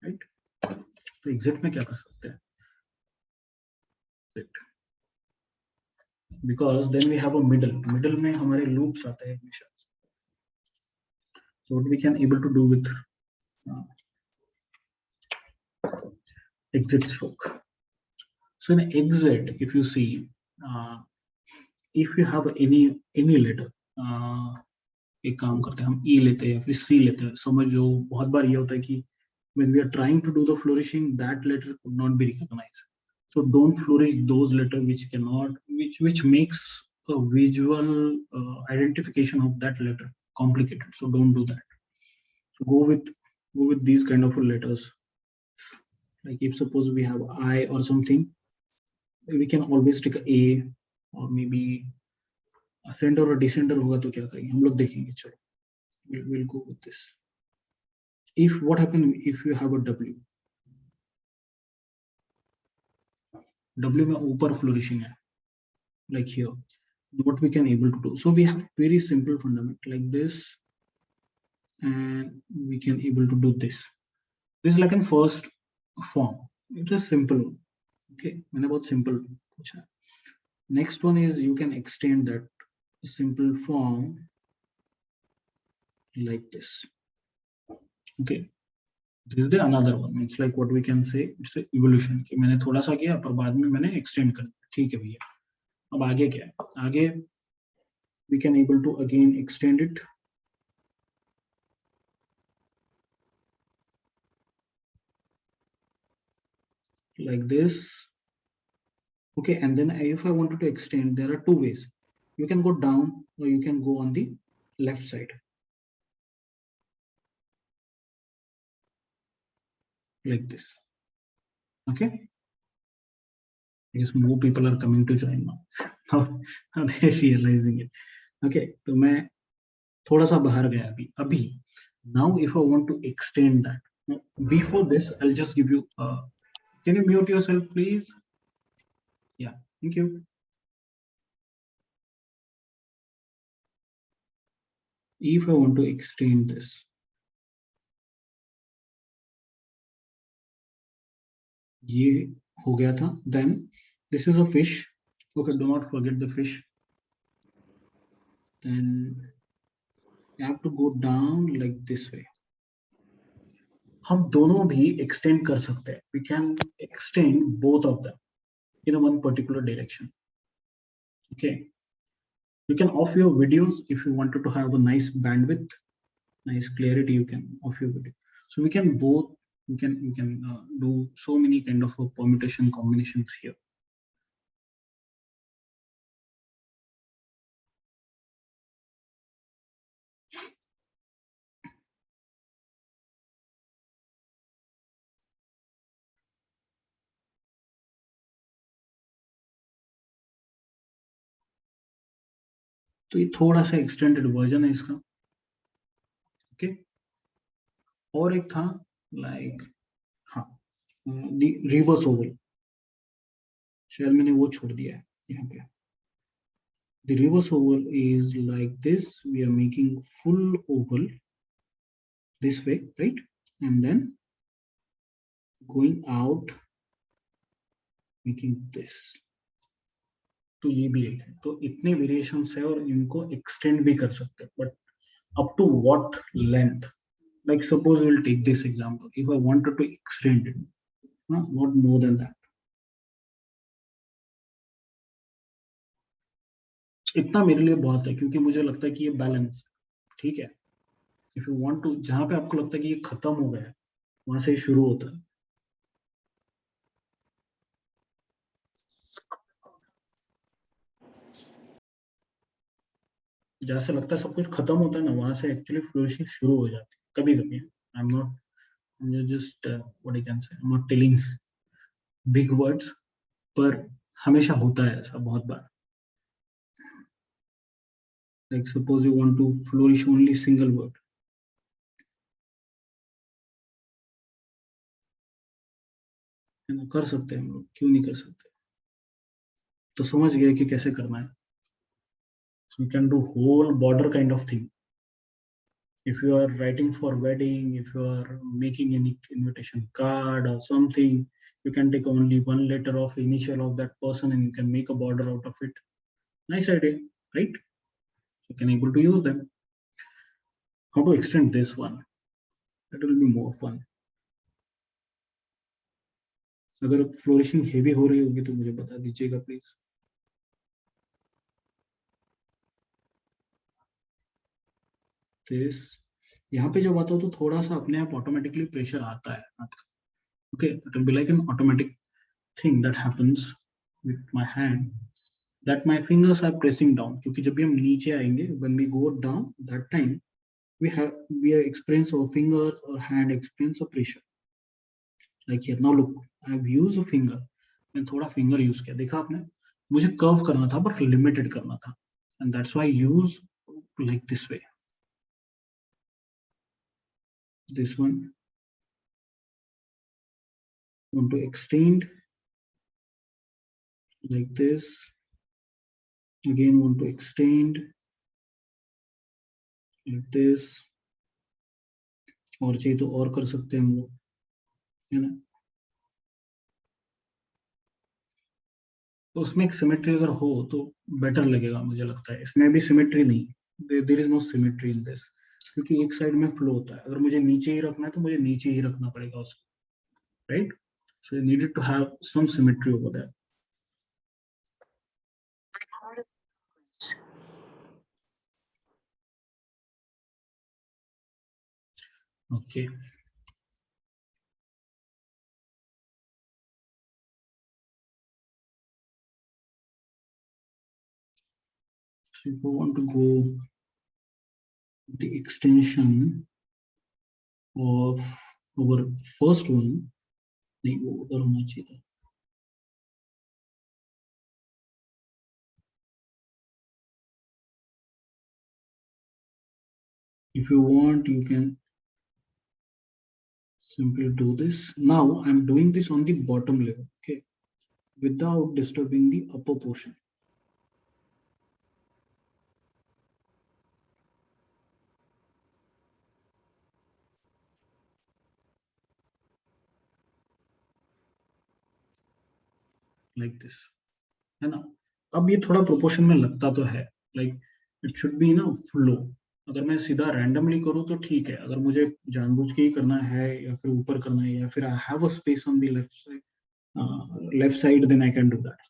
S1: right? तो exit में क्या कर सकते हैं? Because then we have a middle. Middle में हमारे loops आते हैं हमेशा. So what we can able to do with exit stroke. So in exit, if you see, if you have any letter, एक काम करते हैं हम E लेते हैं फिर C लेते हैं। समझो बहुत बार ये होता है कि when we are trying to do the flourishing, that letter could not be recognized. So don't flourish those letters which cannot, which makes a visual identification of that letter complicated. So don't do that. So go with these kind of letters. Like if suppose we have I or something, we can always take a or maybe ascender or descender होगा तो क्या करेंगे हम लोग देखेंगे। चलो we'll go with this. If what happen if you have a W, W में ऊपर flourishing है, like here, what we can able to do. So we have very simple fundament like this, and we can able to do this. This is like in first form. It is simple. Okay, मैंने बहुत simple पूछा. Next one is you can extend that simple form like this. Okay, this is the another one. It's like what we can say, it's a evolution. कि मैंने थोड़ा सा किया पर बाद में मैंने extend कर दिया. ठीक है भैया. अब आगे क्या है? आगे we can able to again extend it like this. Okay, and then if I wanted to extend, there are two ways. You can go down or you can go on the left side, like this. Okay, I guess more people are coming to join now. Now they're realizing it. Okay, तो मैं थोड़ा सा बाहर गया अभी. Now if I want to extend that, before this I'll just give you can you mute yourself please? Yeah, thank you. If I want to extend this, ये हो गया था. Then this is a fish. Okay, do not forget the fish. Then you have to go down like this way. हम दोनों भी extend कर सकते हैं. We can extend both of them in a one particular direction. Okay, you can off your videos if you wanted to have a nice bandwidth, nice clarity. You can off your video. So we can both. We can do so many kind of permutation combinations here. तो ये थोड़ा सा extended version है इसका. Okay, और एक था like हाँ रिवर्स ओवल. शायद मैंने वो छोड़ दिया है यहाँ पे. The reverse oval is like this. We are making full oval this way, right? And then going out, making this. तो ये भी एक है. तो इतने वेरिएशंस है और इनको एक्सटेंड भी कर सकते हैं, but up to what length? Like suppose we'll take this example. If I wanted to extend it, not more than that. इतना मेरे लिए बहुत है क्योंकि मुझे लगता है कि ये बैलेंस ठीक है. इफ यू वांट टू, जहां पे आपको लगता है कि ये खत्म हो गया है वहां से शुरू होता है. जहां से लगता है सब कुछ खत्म होता है ना, वहां से एक्चुअली फ्लोरिशिंग शुरू हो जाती है कभी कभी. I am not just what I can say, I am not telling big words, पर हमेशा होता है ऐसा बहुत बार. Like suppose you want to flourish only single word, कर सकते हैं हम लोग, क्यों नहीं कर सकते. तो समझ गए कि कैसे करना है. So you can do whole border kind of thing. If you are writing for wedding, if you are making any invitation card or something, you can take only one letter of initial of that person and you can make a border out of it. Nice idea, right? You can able to use them. How to extend this one? That will be more fun. अगर flourishing heavy हो रही होगी तो मुझे बता दीजिएगा please. This यहाँ पे जब आता हो तो थोड़ा सा अपने आप ऑटोमेटिकली प्रेशर आता है. Okay, it will be like an automatic thing that happens with my hand, that my fingers are pressing down. क्योंकि जब भी हम नीचे आएंगे, when we go down, that time we experience our finger or hand experience a pressure. Like here, now look, I have used a finger. मैं थोड़ा finger use किया, देखा आपने. मुझे curve करना था, but limited करना था, and that's why I use like this way. This one, want to extend like this. Again, want to extend like this. और चाहिए तो और कर सकते हैं हम लोग, है ना. तो उसमें एक सिमेट्री अगर हो तो बेटर लगेगा मुझे लगता है. इसमें भी सिमेट्री नहीं, there is no symmetry in this, क्योंकि एक साइड में फ्लो होता है. अगर मुझे नीचे ही रखना है तो मुझे नीचे ही रखना पड़ेगा उसको, right. So you needed to have some symmetry over that. Okay, So if I want to go the extension of our first one, नहीं वो उधर होना चाहिए था. If you want, you can simply do this. Now I'm doing this on the bottom level, okay, without disturbing the upper portion. Like this, है ना. अब ये थोड़ा प्रोपोर्शन में लगता तो है, like it should be ना फ्लो. अगर मैं सीधा रैंडमली करूँ तो ठीक है, अगर मुझे जानबूझ के ही करना है या फिर ऊपर करना है या फिर आई have a space on the left side, then I can do that.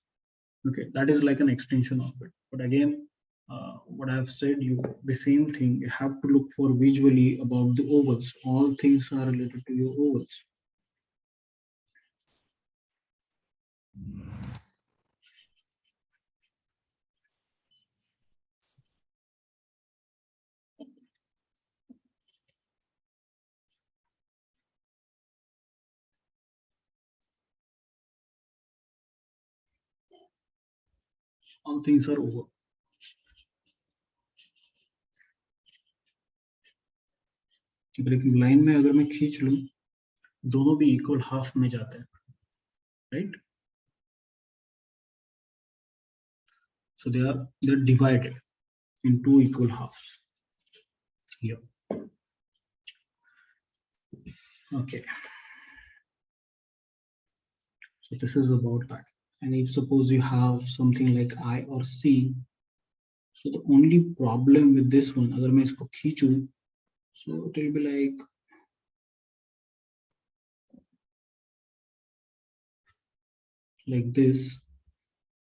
S1: Okay, that is like an extension of it. But again, what I have said, the same thing, you have to look for visually about the ovals. All things are related to your ovals. All things are over. एक line में अगर मैं खींच लूं, दोनों भी equal half में जाते हैं, right? So they're divided in two equal halves here. Okay. So this is about that. And if suppose you have something like I or C, so the only problem with this one, अगर मैं इसको खींचूं, so it will be like this.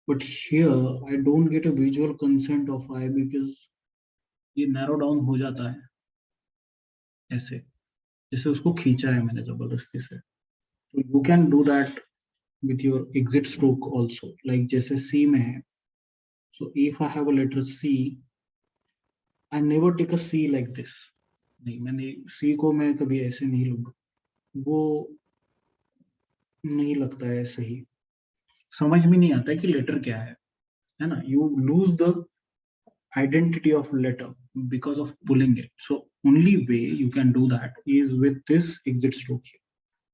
S1: But here I don't get a visual consent of I because ये narrow down हो जाता है ऐसे, जैसे उसको खींचा है मैंने जबरदस्ती से. So you can do that with your exit stroke also, like जैसे C में है. So if I have a letter C, I never take a C like this. नहीं, मैंने C को मैं कभी ऐसे नहीं लूंगा, वो नहीं लगता है सही, समझ में नहीं आता है कि लेटर क्या है ना. You lose the identity of letter because of pulling it. So only way you can do that is with this exit stroke here.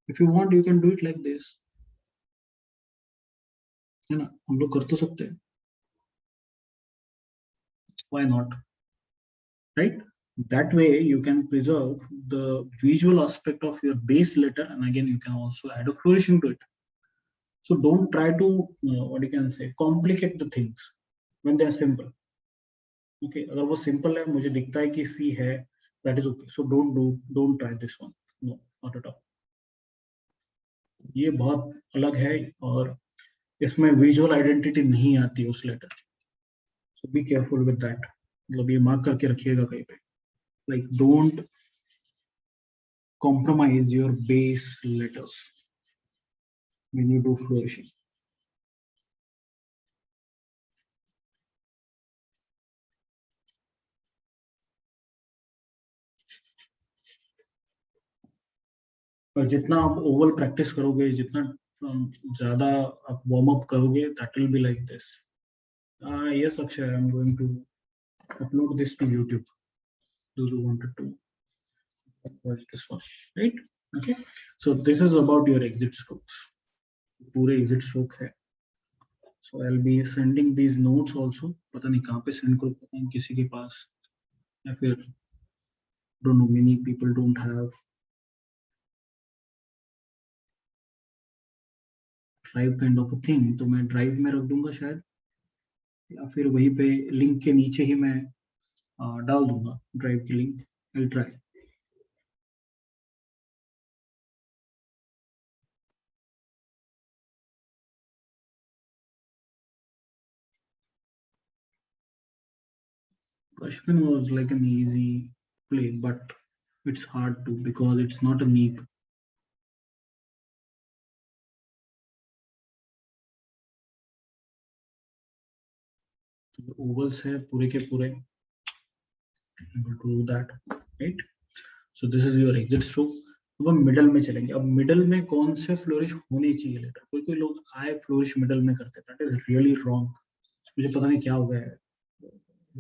S1: If you want, you can do it like this, है ना. हम लोग कर तो सकते हैं, why not, right? That way you can preserve the visual aspect of your base letter, and again you can also add a flourishing to it. So don't try to what you can say, complicate the things when they are simple. Okay, अगर वो simple है, मुझे दिखता है कि C है, that is okay. So don't try this one. No, not at all. ये बहुत अलग है और इसमें विजुअल आइडेंटिटी नहीं आती उस लेटर की. So be careful with that. मतलब ये मार्क करके रखिएगा कहीं पे, like don't compromise your base letters when you do flourishing. और जितना आप ओवल प्रैक्टिस करोगे, जितना ज्यादा आप वार्म अप करोगे, that will be like this. Yes Akshay, I am going to upload this to YouTube, those who wanted to watch this one, right? Okay, so this is about your exit strokes. पूरे exit stroke है. So I'll be sending these notes also. पता नहीं कहाँ पे send करूँ, पता नहीं किसी के पास, या फिर don't know, many people don't have drive kind of a thing. तो मैं drive में रख दूंगा शायद, या फिर वहीं पे link के नीचे ही मैं डाल दूंगा drive की link. I'll try. Ashwin was like an easy play, but it's hard to because it's not a neep. ovals है पूरे के पूरे, able to do that, right? So this is your exit stroke. अब हम middle में चलेंगे. अब middle में कौन से फ्लोरिश होने चाहिए लेटर? कोई कोई लोग आई फ्लोरिश मिडल में करते हैं. That is really wrong. मुझे पता नहीं क्या हो गया है.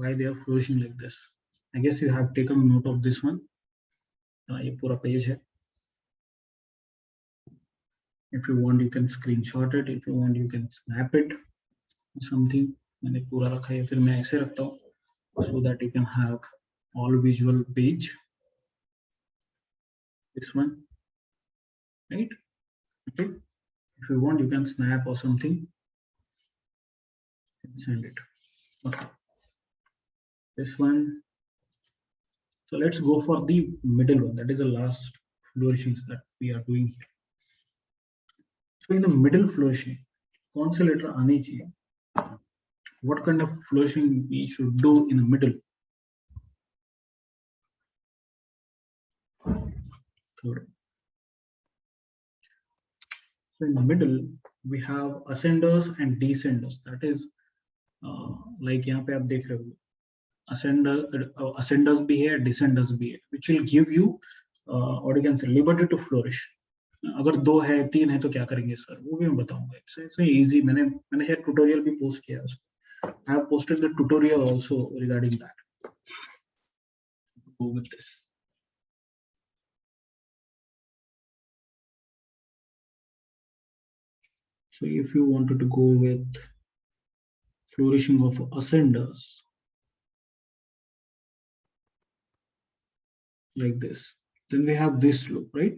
S1: Why they are flourishing like this? I guess you have taken note of this one. ये पूरा पेज है. If you want, you can screenshot it. If you want, you can snap it. Something मैंने पूरा रखा है, फिर मैं ऐसे रखता हूँ so that you can have all visual page. This one, right? Okay. If you want, you can snap or something and send it. Okay. This one. So let's go for the middle one. That is the last flourishings that we are doing here. So in the middle flourishing, कौन से letter आने चाहिए? What kind of flourishing we should do in the middle? Third. So in the middle, we have ascenders and descenders. That is like यहाँ पे आप देख रहे हो, ascenders भी है, descenders भी है, which will give you what you can say liberty to flourish. अगर 2 है 3 है तो क्या करेंगे सर, वो भी मैं बताऊंगा. It's easy. मैंने शायद ट्यूटोरियल भी पोस्ट किया है. I have posted the tutorial also regarding that. Go with this. So if you wanted to go with flourishing of ascenders like this, then we have this loop, right?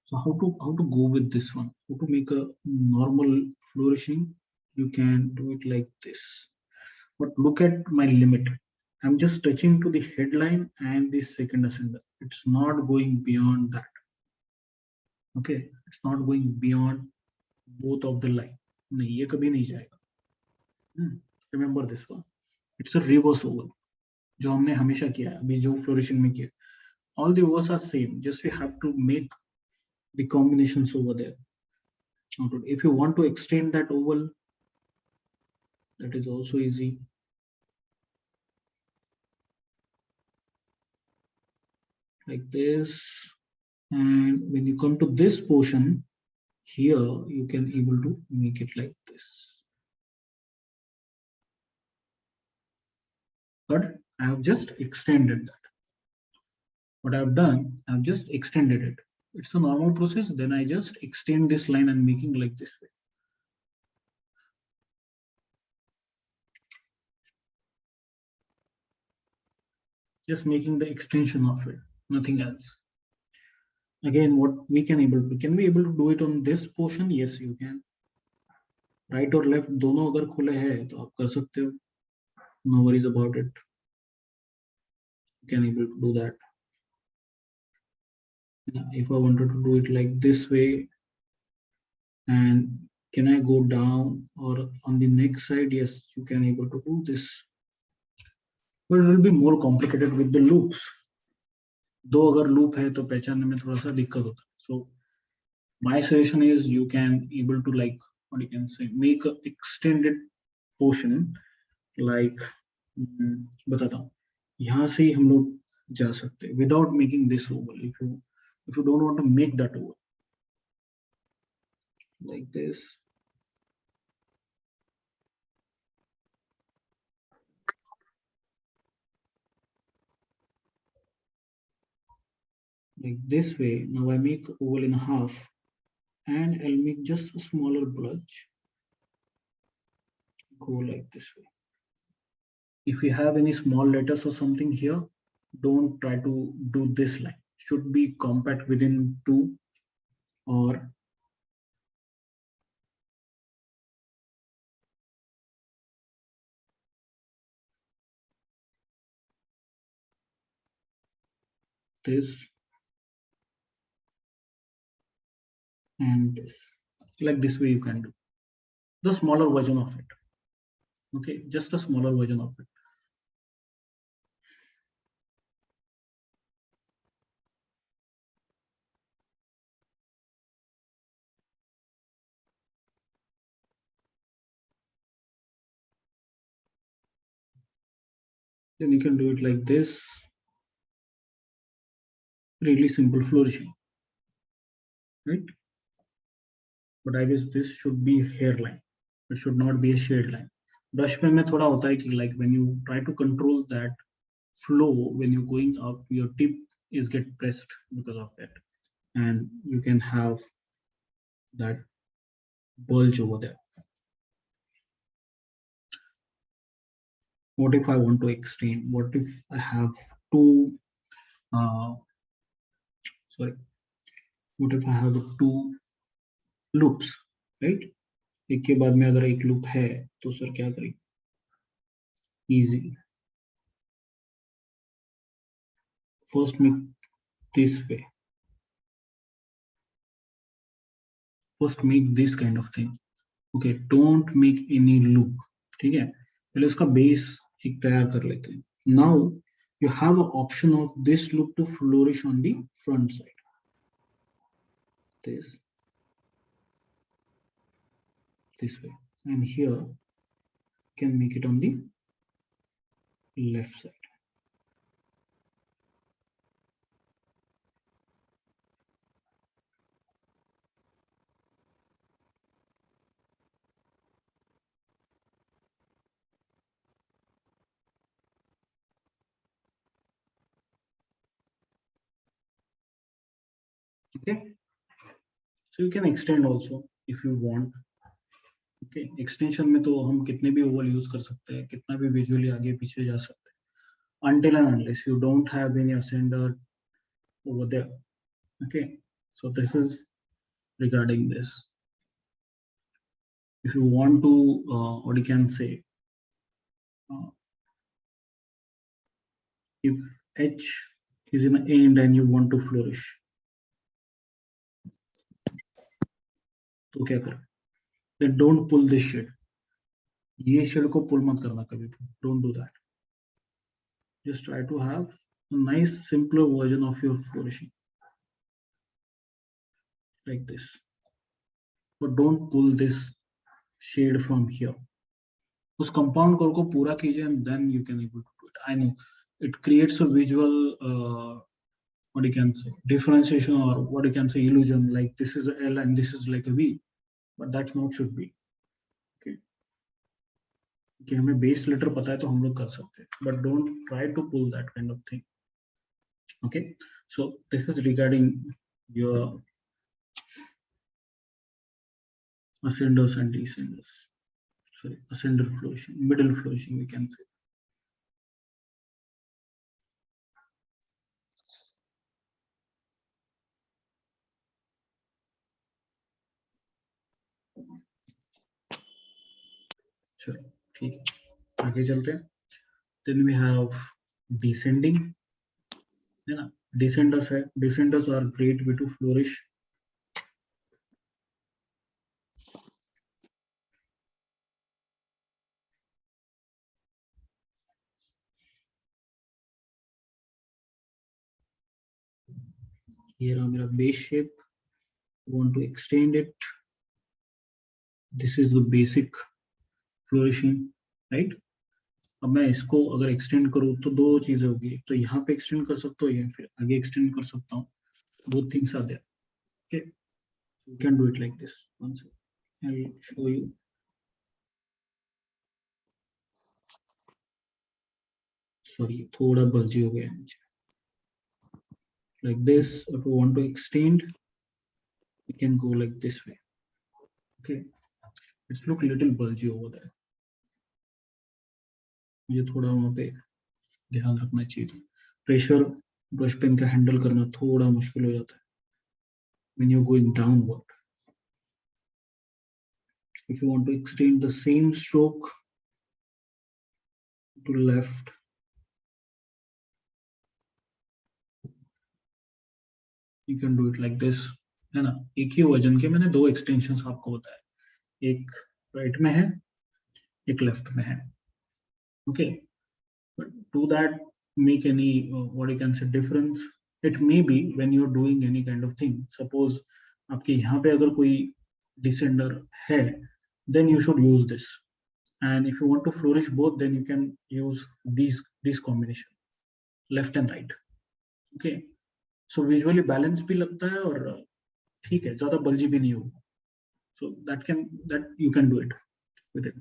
S1: So how to go with this one? How to make a normal flourishing? You can do it like this. But look at my limit. I'm just touching to the headline and the second ascender. It's not going beyond that. Okay, it's not going beyond both of the line. नहीं, ये कभी नहीं जाएगा. Remember this one. It's a reverse oval, जो हमने हमेशा किया है, अभी जो flourishing में किया. All the ovals are same. Just we have to make the combinations over there. If you want to extend that oval, that is also easy. Like this. And when you come to this portion, here you can able to make it like this. But I have just extended that. What I've done, I've just extended it. It's a normal process. Then I just extend this line and making like this way. Just making the extension of it, nothing else. Again, what we can we able to do it on this portion? Yes, you can. Right or left, दोनों अगर खुले हैं तो आप कर सकते हो. No worries about it. You can able to do that. If I wanted to do it like this way, and can I go down or on the next side? Yes, you can able to do this. But it will be more complicated with the loops. दो अगर loop है तो पहचानने में थोड़ा सा दिक्कत होता है. So my suggestion is you can able to like what you can say make a extended portion like बताता हूँ. यहाँ से ही हम लोग जा सकते हैं without making this oval. If you don't want to make that oval like this. Like this way. Now I make oval in half and I'll make just a smaller blotch. Go like this way. If you have any small letters or something here, don't try to do this line. Should be compact within 2 or this and this. Like this way you can do the smaller version of it. Okay, just a smaller version of it. then you can do it like this. Really simple flourishing, right? But I guess this should be hairline. It should not be a shade line. Brush pen में थोड़ा होता है कि like when you try to control that flow when you're going up, your tip is get pressed because of that, and you can have that bulge over there. What if I want to extend? What if I have two sorry, what if I have two loops, right? एक के बाद में अगर एक loop है तो sir क्या करें? Easy. First make this way. First make this kind of thing. Okay, don't make any loop. ठीक है, पहले उसका बेस एक तैयार कर लेते हैं. Now you have an option of this loop to flourish on the front side. This way, and here you can make it on the left side. Okay, so you can extend also if you want. Okay, extension में तो हम कितने भी Oval use कर सकते हैं, कितना भी विजुअली आगे पीछे जा सकते हैं, until and unless you don't have any ascender over there. Okay, so this is regarding this. If you want to what you can say, if H is in the end and you want to flourish, तो क्या करें? Then don't pull this shade. ये shade को पुल मत करना कभी भी. Don't do that. Just try to have a nice simpler version of your flourishing like this. But don't pull this shade from here. उस compound color को पूरा कीजिए and then you can able to do it. I know it creates a visual what you can say differentiation, or what you can say illusion, like this is a L and this is like a V, but that's not should be. Okay, कि हमें base letter पता है तो हम लोग कर सकते हैं, but don't try to pull that kind of thing. Okay, so this is regarding your ascenders and descenders. Sorry, ascender flourishing, middle flourishing, we can say. चलो ठीक है, आगे चलते हैं. Then we have descending, है ना? Descenders है, descenders are great way to flourish. Here मेरा base shape, want to extend it. This is the basic flourishing, right? अब मैं इसको अगर एक्सटेंड करूँ तो दो चीजें होगी, तो यहाँ पे एक्सटेंड कर सकता हूँ या फिर आगे एक्सटेंड कर सकता हूँ. Both things are there. Okay, you can do it like this. One second, I'll show you. Sorry, थोड़ा बल्जी हो गया नीचे. Like this. If you want to extend, you can go like this way. Okay, it's look little bulgy over there. मुझे थोड़ा वहाँ पे ध्यान रखना चाहिए. प्रेशर ब्रश पेन का हैंडल करना थोड़ा मुश्किल हो जाता है when you're going downward. If you want to extend the same stroke to left, you can do it like this, है ना? एक ही वर्जन के मैंने दो एक्सटेंशंस आपको बताया, एक राइट में है, एक लेफ्ट में है. Okay, but do that make any what you can say difference? It may be when you're doing any kind of thing. Suppose आपके यहाँ पे अगर कोई descender है, then you should use this. and if you want to flourish both, then you can use these combination, left and right. Okay, so visually balance भी लगता है और ठीक है, ज्यादा बल्जी भी नहीं होगा. So that you can do it with it.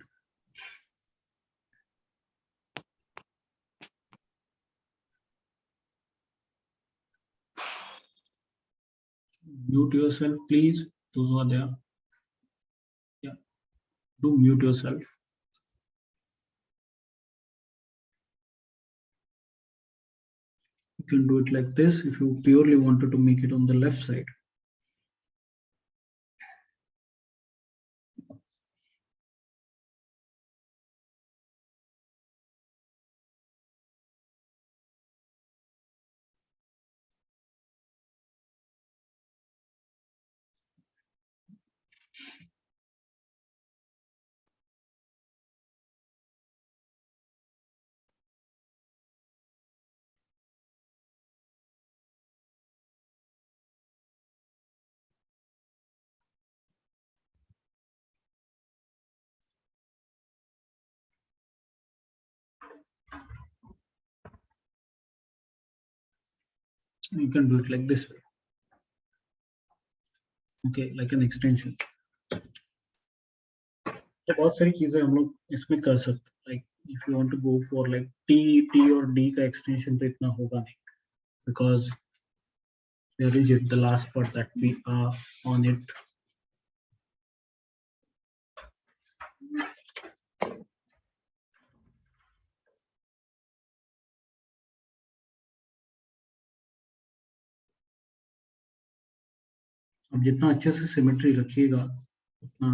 S1: Mute yourself, please. Those who are there. Yeah, do mute yourself. You can do it like this if you purely wanted to make it on the left side. You can do it like this way. Okay, like an extension. तो बहुत सारी चीजें हम लोग इसमें कर सकते हैं. Like if you want to go for like T और D का extension तो इतना होगा नहीं, because there is it the last part that we are on it. अब जितना अच्छे से सिमेट्री रखिएगा उतना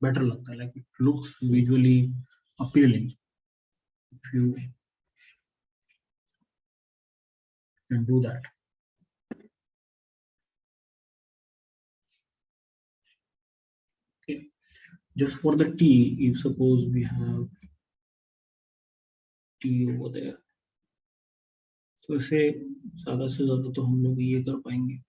S1: बेटर लगता है. Like it looks visually appealing if you can do that. Okay, just for the T, if suppose we have T over there, तो इसे ज्यादा से ज्यादा तो हम लोग ये कर पाएंगे.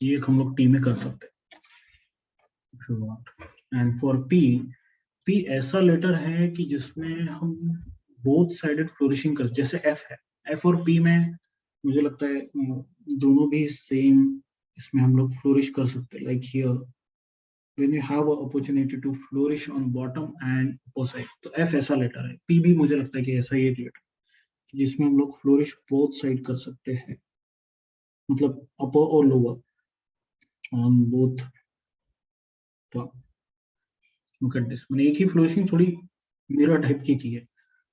S1: ये हम लोग T में कर सकते हैं if you want. And for P ऐसा लेटर है कि जिसमें हम both sided flourishing कर, जैसे F है. F और P में मुझे लगता है दोनों भी सेम इसमें हम लोग फ्लोरिश कर सकते हैं. Like here when you have an opportunity to flourish on bottom and upper side, तो F ऐसा लेटर है. P भी मुझे लगता है कि ऐसा ही एक लेटर जिसमें हम लोग फ्लोरिश both side कर सकते हैं, मतलब upper और lower on both. Look at this. मैंने एक ही फ्लोरिशिंग थोड़ी मिरर टाइप की है.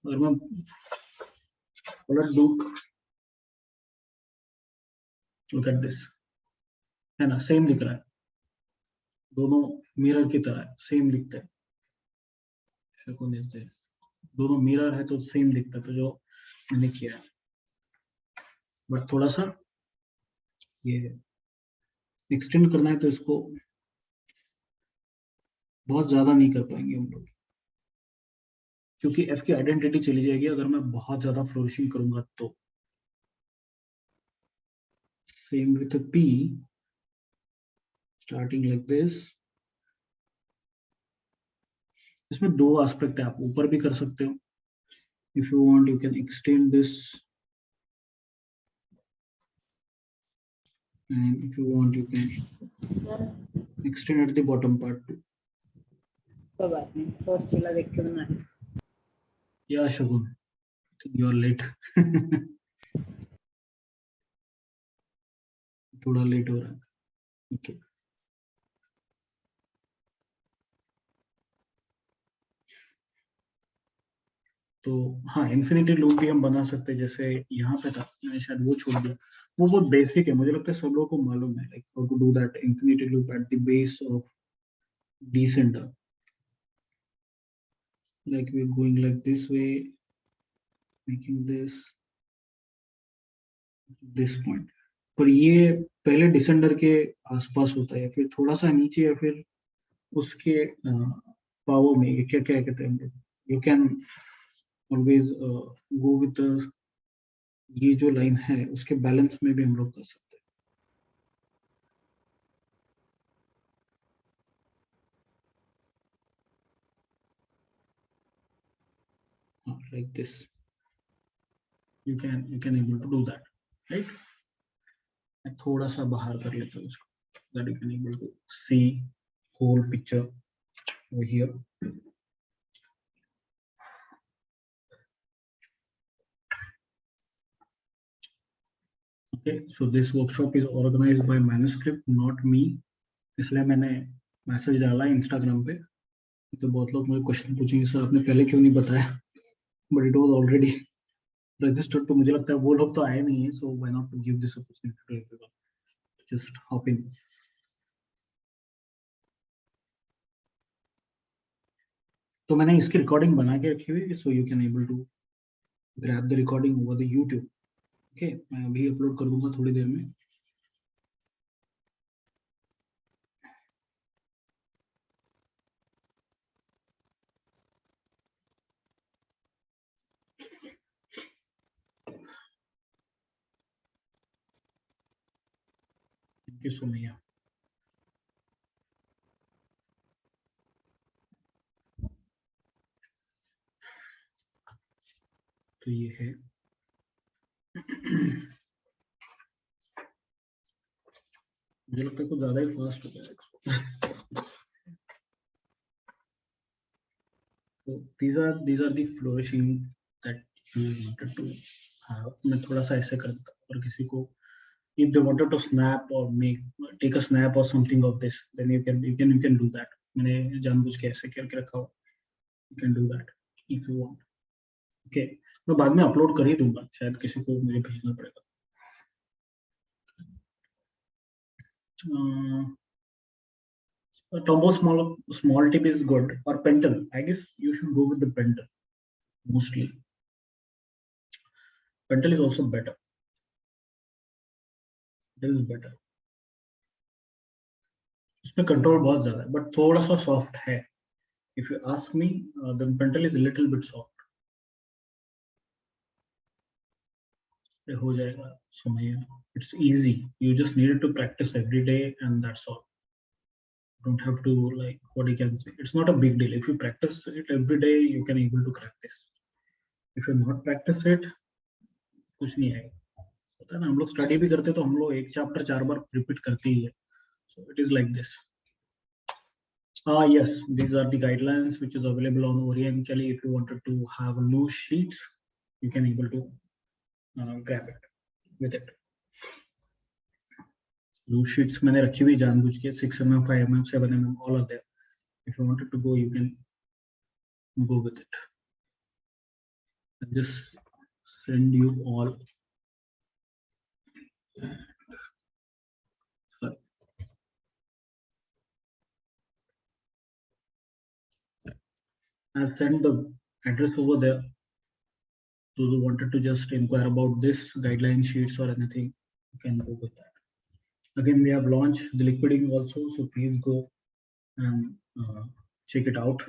S1: अगर मैं colour do, look at this, है ना, सेम दिख रहा है, दोनों मिरर की तरह है, सेम दिखता है. दोनों मिरर है तो सेम दिखता है. तो जो मैंने किया है, बट थोड़ा सा ये एक्सटेंड करना है तो इसको बहुत ज्यादा नहीं कर पाएंगे हम लोग, क्योंकि एफ की आइडेंटिटी चली जाएगी अगर मैं बहुत ज्यादा फ्लोरिशिंग करूंगा तो. Same with P, starting like this. इसमें दो एस्पेक्ट है, आप ऊपर भी कर सकते हो. If you want you can extend this, and if you want you can extend at the bottom part too.
S2: कोई बात नहीं, फर्स्ट वाला देख के बना.
S1: Yeah, Shagun, you are late. थोड़ा लेट हो रहा है. ओके, तो हाँ, इन्फिनिटी लूप भी हम बना सकते हैं. जैसे यहाँ पे था, मैंने शायद वो छोड़ दिया. वो बहुत बेसिक है, मुझे लगता है सब लोगों को मालूम है. Like how to do that infinity loop at the base of descender. Like we're going like this way, making this point. पर ये पहले डिसेंडर के आसपास होता है, फिर थोड़ा सा नीचे, या फिर उसके पावर में क्या क्या कहते हैं हम लोग. You can always go with ये जो लाइन है उसके बैलेंस में भी हम लोग कर सकते हैं. Like this you can able to do that, right? मैं थोड़ा सा बाहर कर लेता हूँ इसको, that you can able to see whole picture over here. Okay, so this workshop is organized by Manuscript, not me. इसलिए मैंने मैसेज डाला इंस्टाग्राम पे, तो बहुत लोग मुझे क्वेश्चन पूछेंगे सर आपने पहले क्यों नहीं बताया, but it was already registered. तो मुझे लगता है वो लोग तो आए नहीं है, so why not to give this opportunity to everyone, just hop in. तो मैंने इसकी रिकॉर्डिंग बना के रखी हुई है, so you can able to grab the recording over the YouTube. Okay, मैं अभी अपलोड कर दूंगा थोड़ी देर में. Thank you Somaiya. तो ये है मुझे लगता है कुछ ज्यादा ही फास्ट हो गया. So these are the flourishing that you wanted to have. मैं थोड़ा सा ऐसे करता हूँ, और किसी को if they wanted to snap or take a snap or something of this, then you can do that. मैंने जानबूझ के ऐसे करके रखा हुआ. You can do that if you want. Okay, मैं बाद में अपलोड कर ही दूंगा, शायद किसी को मुझे भेजना पड़ेगा. Tombow small tip is good, or pentel. I guess you should go with the pentel mostly. Pentel is also better. This is better. उसमें कंट्रोल बहुत ज्यादा है, बट थोड़ा सा सॉफ्ट है. If you ask me, the pentel is a little bit soft. हो जाएगा Somaiya. It's easy. You just needed to practice every day, and that's all. Don't have to, like, what you can say. It's not a big deal. If you practice it every day, you can able to crack this. If you not practice it, कुछ नहीं है. पता है ना, हम लोग study भी करते तो हम लोग एक चैप्टर 4 बार रिपीट करते ही है. So it is like this. Yes, these are the guidelines which is available on Orientally. If you wanted to have loose sheets, you can able to grab it with it. Loose sheets मैंने रखी हुई जानबूझ के, 6 mm, 5 mm, 7 mm, all are there. If you wanted to go, you can go with it. I'll just send you all. Sorry. I'll send the address over there. Those who wanted to just inquire about this guideline sheets or anything, you can go with that. Again, we have launched the liquiding also, so please go and check it out.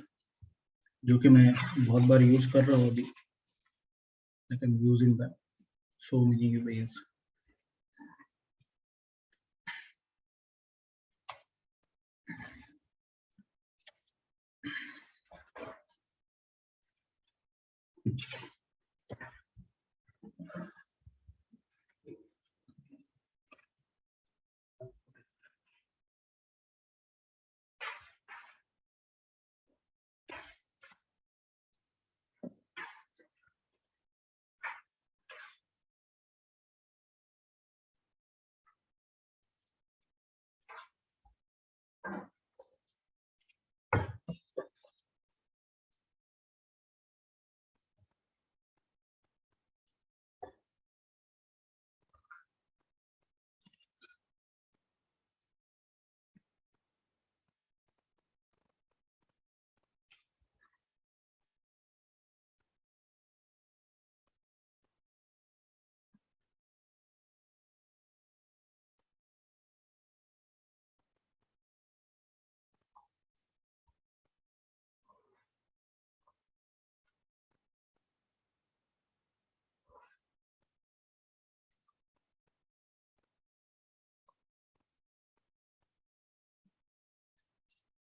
S1: जो कि मैं बहुत बार use कर रहा हूँ अभी. I am using that so many ways.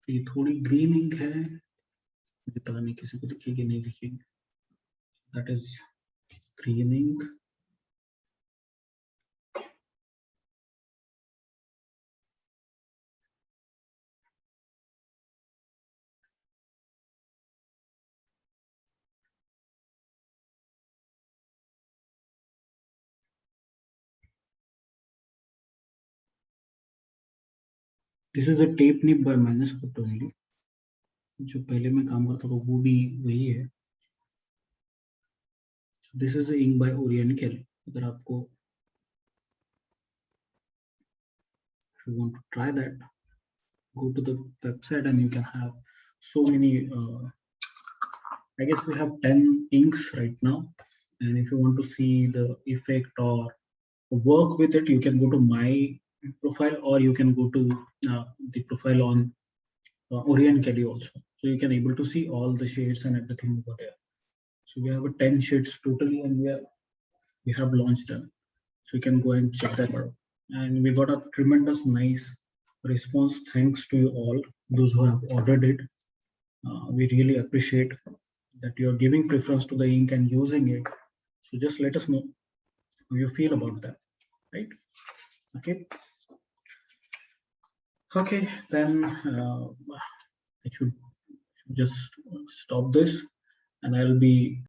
S1: तो ये थोड़ी ग्रीन इंक है, मुझे पता नहीं किसी को दिखेगी नहीं दिखेगी. That is green ink. This is a tape nib by manuscript only. जो पहले मैं काम करता था वो भी वही है. So this is the ink by Oriental. अगर आपको, if you want to try that, go to the website and you can have so many. I guess we have 10 inks right now, and if you want to see the effect or work with it, you can go to my profile or you can go to the profile on Orient Kelly also. So you can able to see all the shades and everything over there. So we have 10 shades totally, and we have launched them. So you can go and check that out. And we got a tremendous nice response. Thanks to you all, those who have ordered it. We really appreciate that you are giving preference to the ink and using it. So just let us know how you feel about that, right? Okay. Okay, then I should just stop this, and I'll be